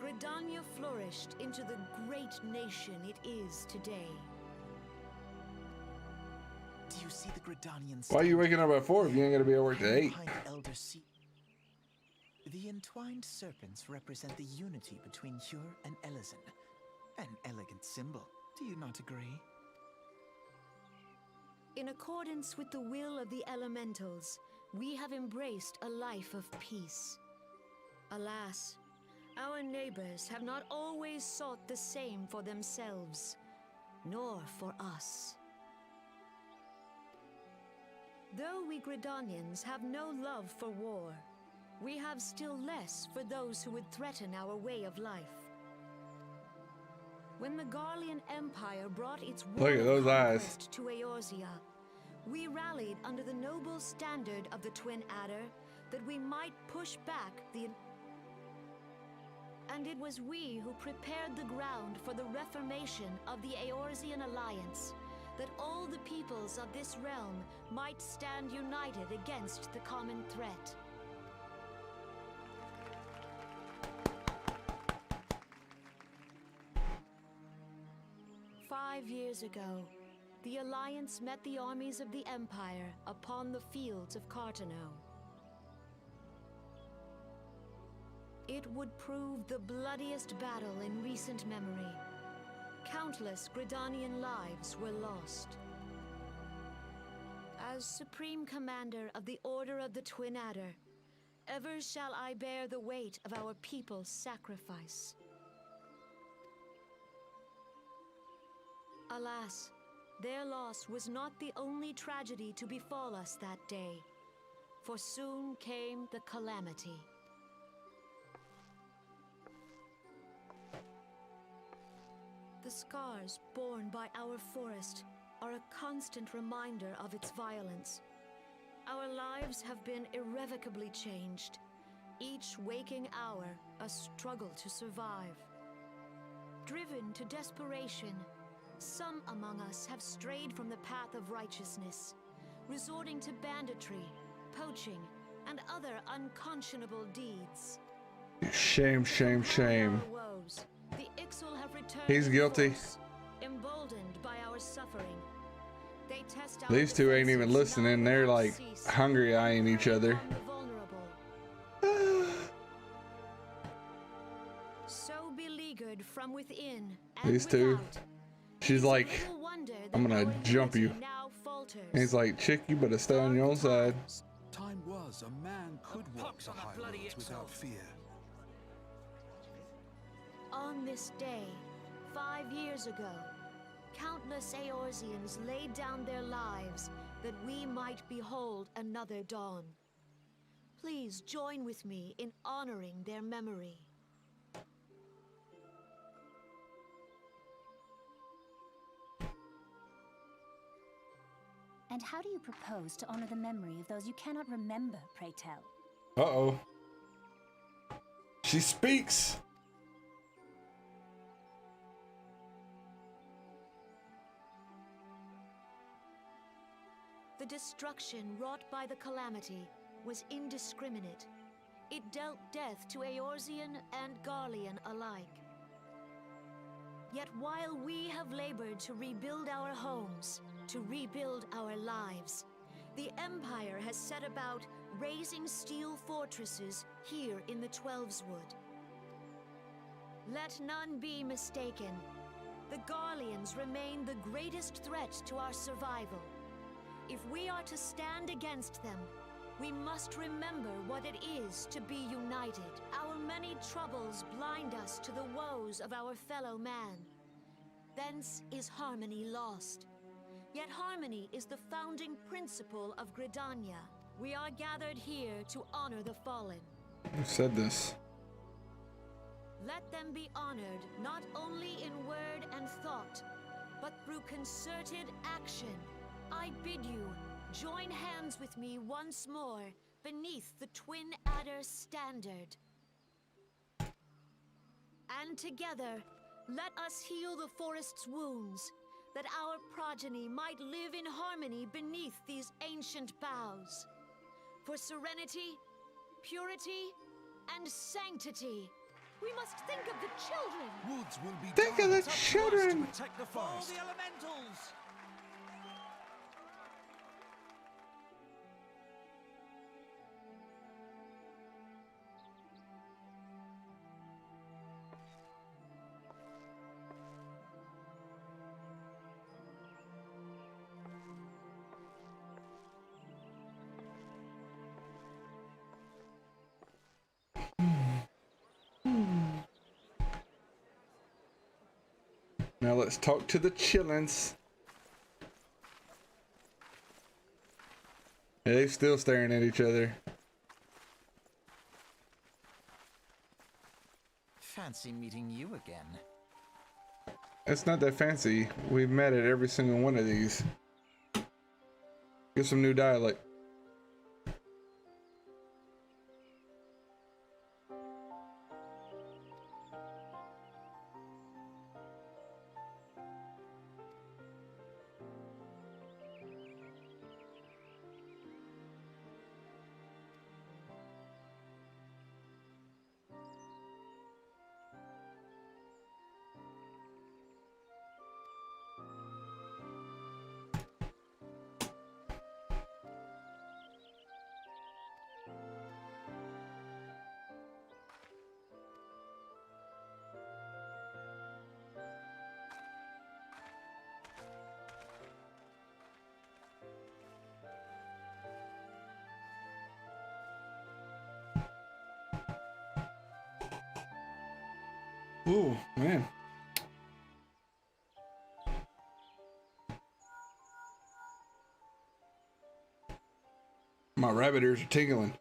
C: Gridania flourished into the great nation it is today.
F: Do you see the Gridanian
A: Why are you waking up at 4 if you ain't gonna be at work at 8?
F: The entwined serpents represent the unity between Hyur and Elysian. An elegant symbol, do you not agree?
C: In accordance with the will of the elementals, we have embraced a life of peace. Alas, our neighbors have not always sought the same for themselves, nor for us. Though we Gridanians have no love for war, we have still less for those who would threaten our way of life. When the Garlean Empire brought its war
A: Look at those eyes
C: to Eorzea, we rallied under the noble standard of the Twin Adder that we might push back the... And it was we who prepared the ground for the reformation of the Eorzean Alliance, that all the peoples of this realm might stand united against the common threat. "5 years ago, the Alliance met the armies of the Empire upon the fields of Cartano. It would prove the bloodiest battle in recent memory. Countless Gridanian lives were lost. As Supreme Commander of the Order of the Twin Adder, ever shall I bear the weight of our people's sacrifice. Alas, their loss was not the only tragedy to befall us that day, for soon came the calamity. The scars borne by our forest are a constant reminder of its violence. Our lives have been irrevocably changed, each waking hour a struggle to survive. Driven to desperation, some among us have strayed from the path of righteousness, resorting to banditry, poaching, and other unconscionable deeds.
A: Shame, shame, shame.
C: Woes, the Ixal have returned
A: He's
C: in
A: guilty.
C: force, emboldened by our suffering. They test our
A: These two ain't even
C: defenses
A: listening.
C: now
A: They're
C: without
A: like
C: cease,
A: hungry eyeing each other.
C: upon the vulnerable. So beleaguered from within and
A: These two.
C: without,
A: She's
C: it's
A: like,
C: little wonder that
A: I'm gonna
C: our
A: jump you.
C: unity now falters.
A: And he's like, chick, you better stay on your own side.
B: Time was a man could walk the high roads without fear.
C: On this day, 5 years ago, countless Eorzeans laid down their lives that we might behold another dawn. Please join with me in honoring their memory.
H: And how do you propose to honor the memory of those you cannot remember, pray tell?
A: Uh-oh. She speaks.
C: The destruction wrought by the calamity was indiscriminate. It dealt death to Eorzean and Garlean alike. Yet while we have labored to rebuild our homes, to rebuild our lives, the Empire has set about raising steel fortresses here in the Twelveswood. Let none be mistaken. The Garleans remain the greatest threat to our survival. If we are to stand against them, we must remember what it is to be united. Our many troubles blind us to the woes of our fellow man. Thence is harmony lost. Yet harmony is the founding principle of Gridania. We are gathered here to honor the fallen.
A: Who said this?
C: Let them be honored not only in word and thought, but through concerted action. I bid you, join hands with me once more beneath the Twin Adder's standard. And together, let us heal the forest's wounds, that our progeny might live in harmony beneath these ancient boughs. For serenity, purity, and sanctity, we must think of the children.
D: Woods will be
A: Think of
D: done.
A: the
D: It's up to us
A: children.
D: to protect the forest. All the elementals.
A: Now let's talk to the chillins. Yeah, they're still staring at each other.
F: Fancy meeting you again.
A: It's not that fancy. We've met at every single one of these. Get some new dialect. Ooh, man. My rabbit ears are tingling.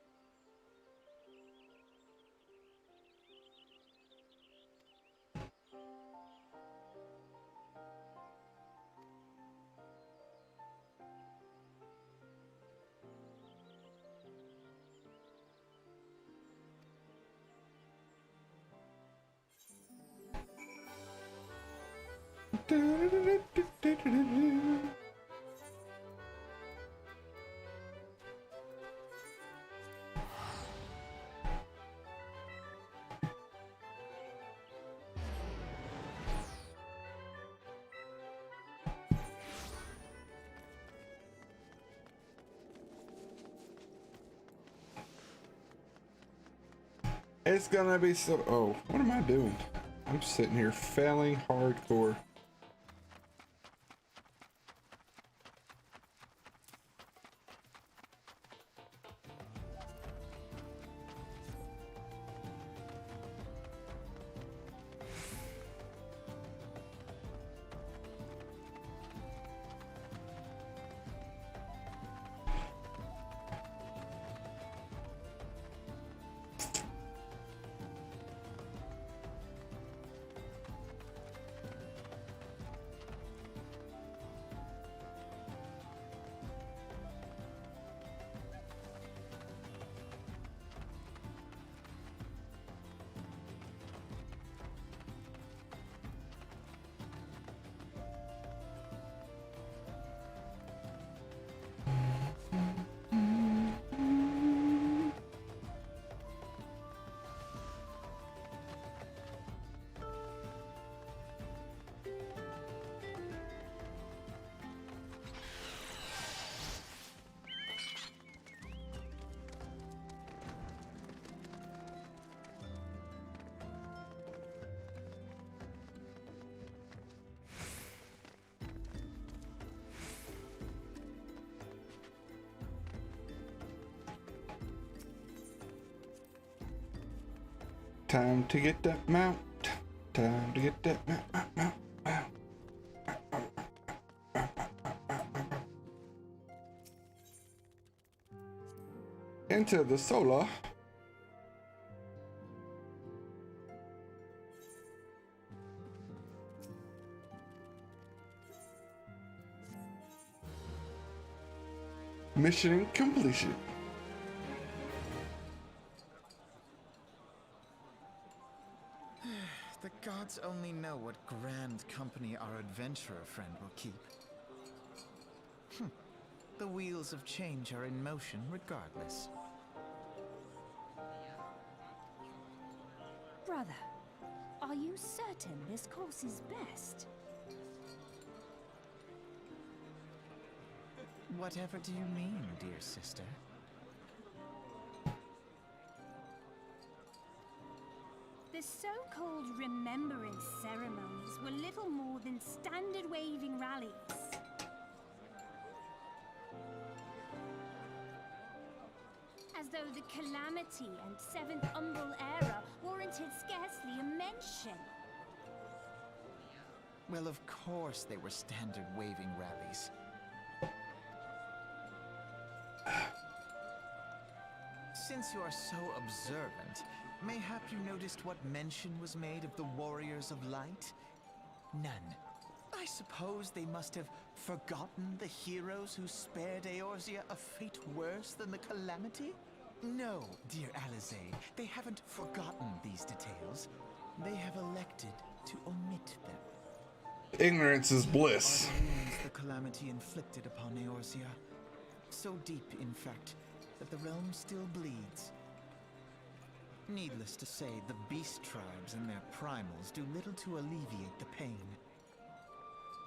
A: It's gonna be so. Oh, what am I doing? I'm sitting here failing hardcore. Time to get that mount. Time to get that mount. Into the solar. Mission completion.
F: The gods only know what grand company our adventurer friend will keep. The wheels of change are in motion regardless.
H: Brother, are you certain this course is best?
F: Whatever do you mean, dear sister?
H: The so-called remembrance ceremonies were little more than standard waving rallies. As though the Calamity and Seventh Umbral era warranted scarcely a mention.
F: Well, of course they were standard waving rallies. Since you are so observant, mayhap you noticed what mention was made of the Warriors of Light? None. I suppose they must have forgotten the heroes who spared Eorzea a fate worse than the Calamity? No, dear Alize, they haven't forgotten these details. They have elected to omit them.
A: Ignorance is bliss.
F: Are the wounds the Calamity inflicted upon Eorzea? So deep, in fact, that the realm still bleeds. Needless to say, the beast tribes and their primals do little to alleviate the pain.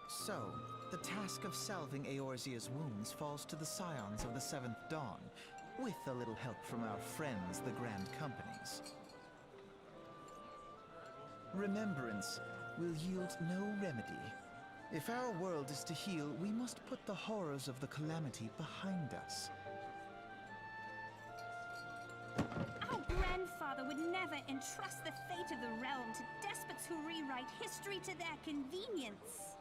F: So, the task of salving Eorzea's wounds falls to the scions of the Seventh Dawn, with a little help from our friends, the Grand Companies. Remembrance will yield no remedy. If our world is to heal, we must put the horrors of the Calamity behind us.
H: Our grandfather would never entrust the fate of the realm to despots who rewrite history to their convenience.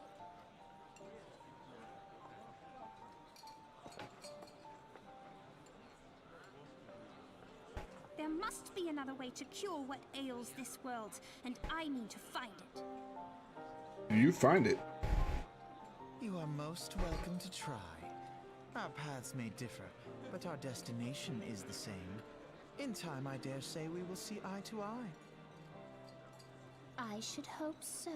H: There must be another way to cure what ails this world, and I need to find it.
A: You find it.
F: You are most welcome to try. Our paths may differ, but our destination is the same. In time, I dare say we will see eye to eye.
H: I should hope so.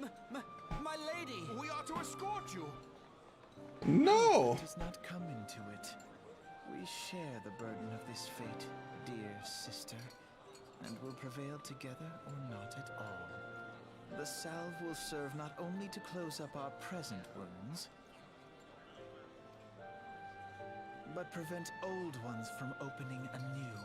D: My lady!
B: We are to escort you.
A: No.
F: It does not come into it. We share the burden of this fate, dear sister, and will prevail together or not at all. The salve will serve not only to close up our present wounds, but prevent old ones from opening anew.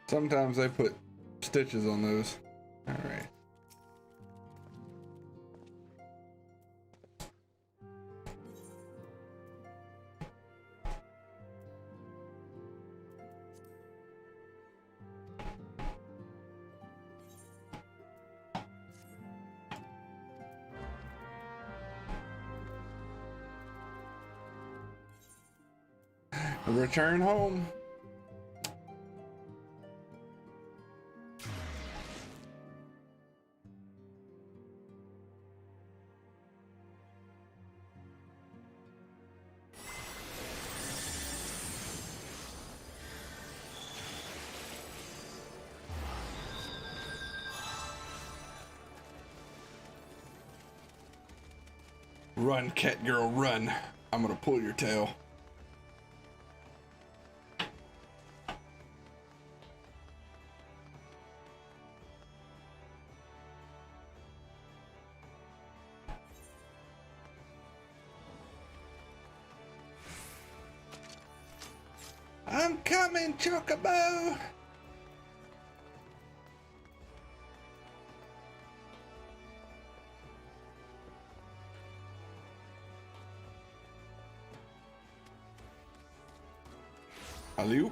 A: Sometimes I put stitches on those. All right. Return home. Run, cat girl, run. I'm gonna pull your tail. I'm coming, Chocobo! Hello?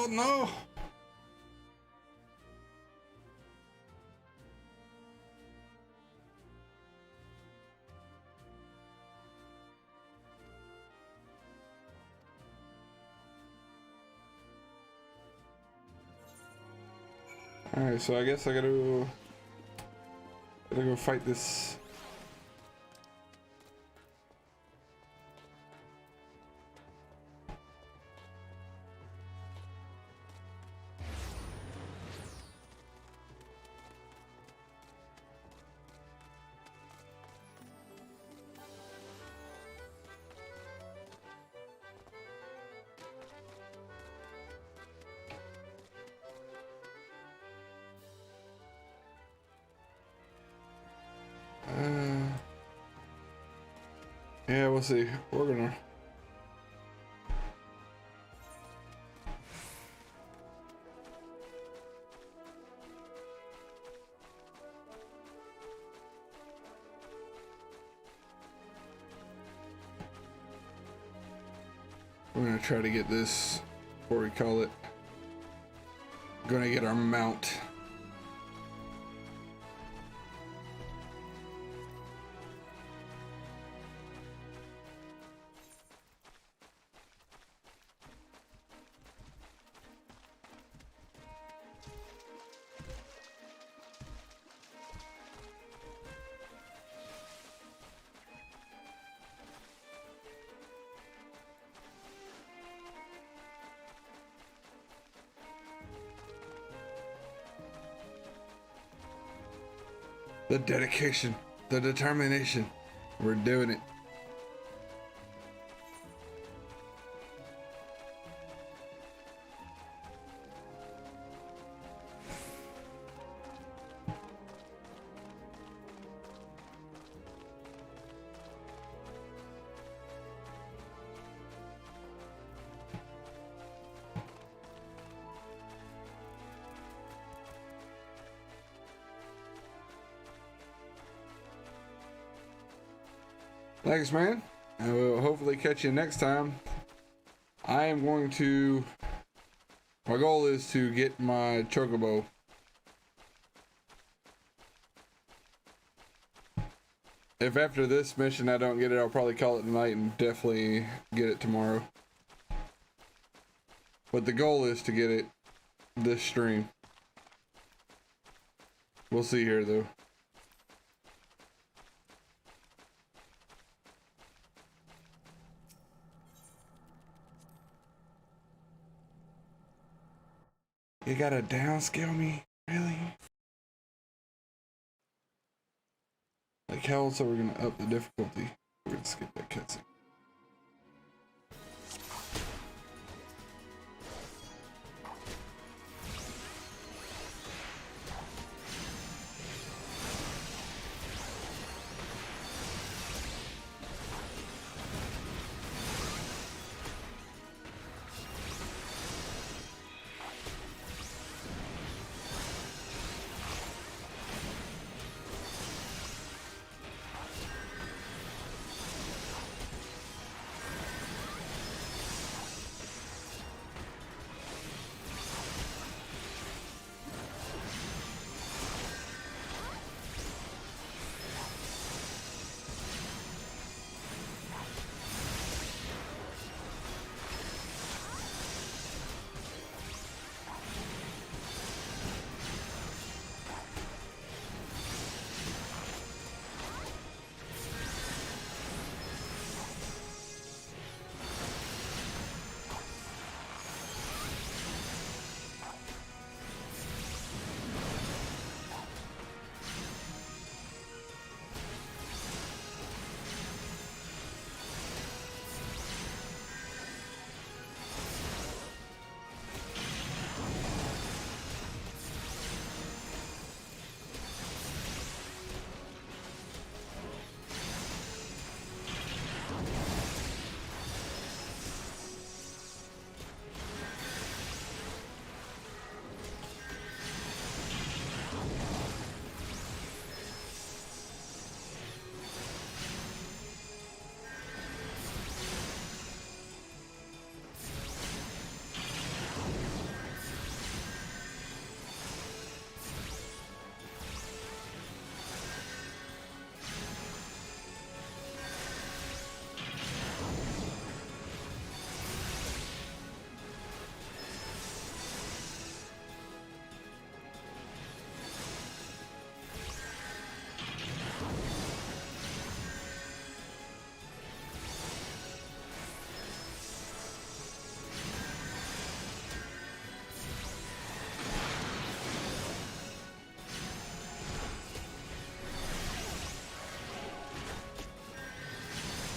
A: Oh no! Alright, so I guess I gotta go fight this. Yeah, we'll see. We're gonna. We're gonna try to get this, what we call it. Gonna get our mount. The dedication, the determination. We're doing it. Thanks, man. I will hopefully catch you next time. I am going to... My goal is to get my chocobo. If after this mission I don't get it, I'll probably call it tonight and definitely get it tomorrow. But the goal is to get it this stream. We'll see here, though. You gotta downscale me? Really? Like how else are we gonna up the difficulty? We're gonna skip that cutscene.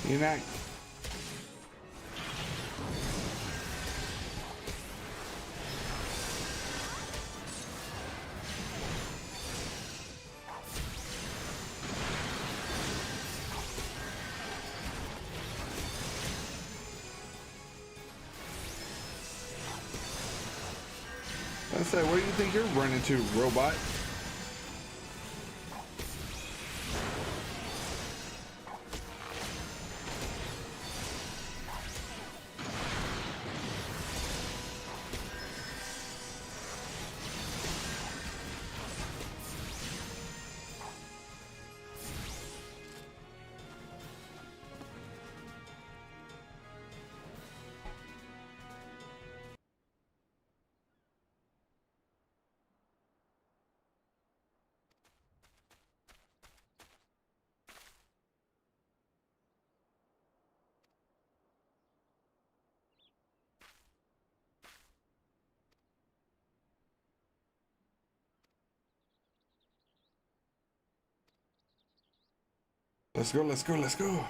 A: You're not. I say, what do you think you're running to, robot? Let's go, let's go, let's go.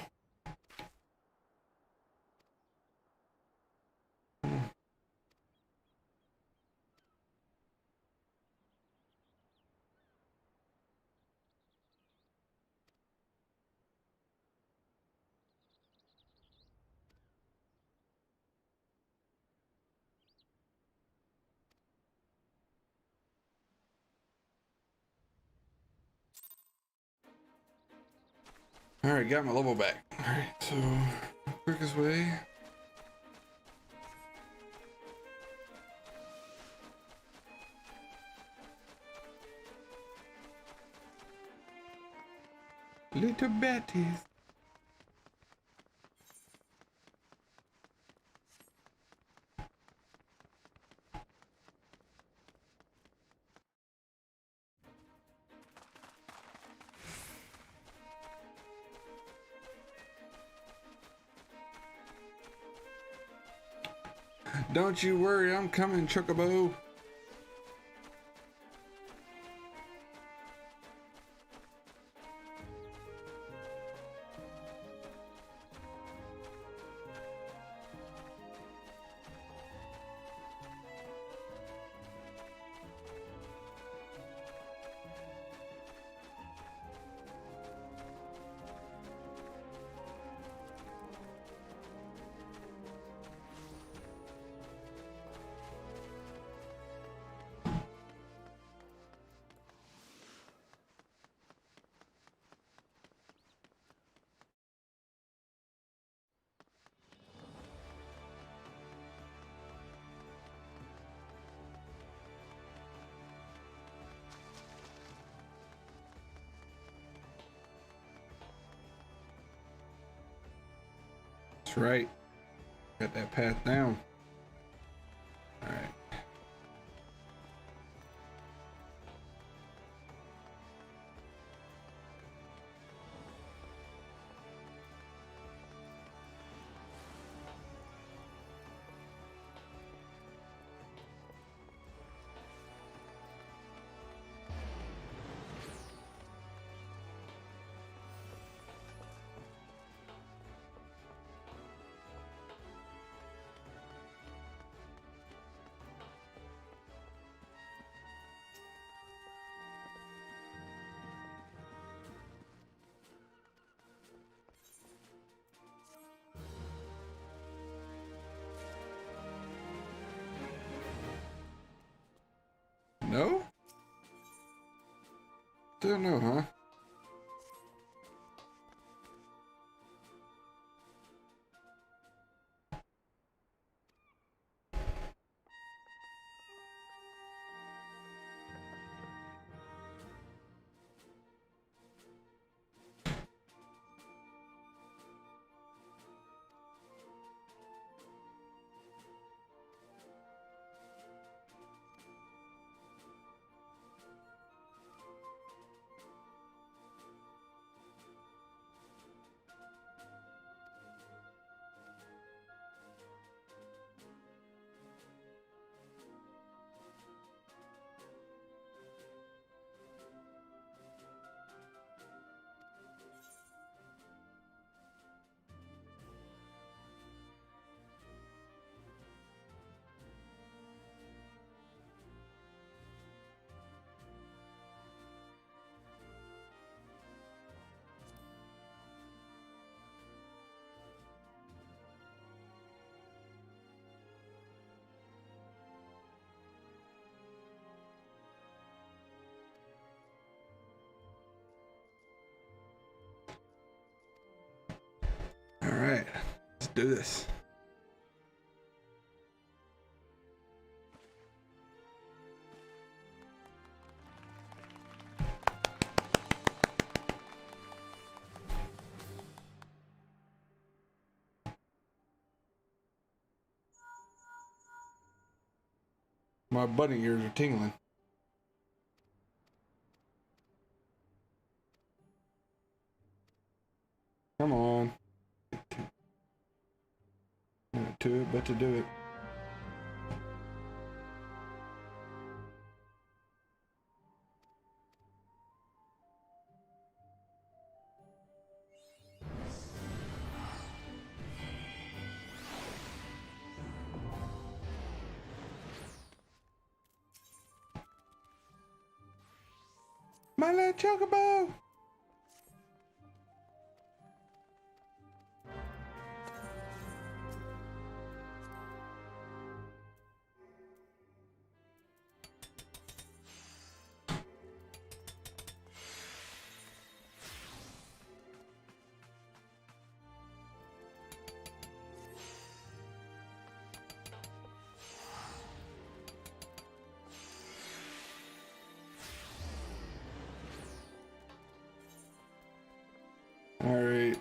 A: All right, got my level back. All right, so quickest way. Little Betty's. Don't you worry, I'm coming, Chocobo. That's right. Got that path down. All right. No? Still no, huh? do this. My bunny ears are tingling. Come on. Not to it, but to do it. My little chocobo! All right.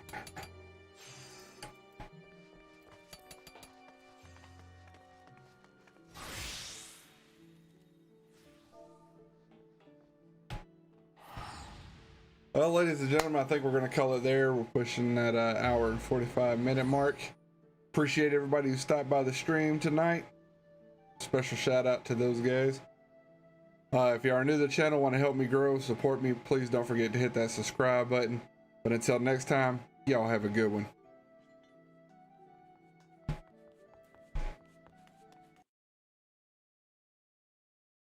A: Well, ladies and gentlemen, I think we're going to call it there. We're pushing that hour and 45-minute mark. Appreciate everybody who stopped by the stream tonight. Special shout out to those guys. If you are new to the channel, want to help me grow, support me, please don't forget to hit that subscribe button. But until next time, y'all have a good one.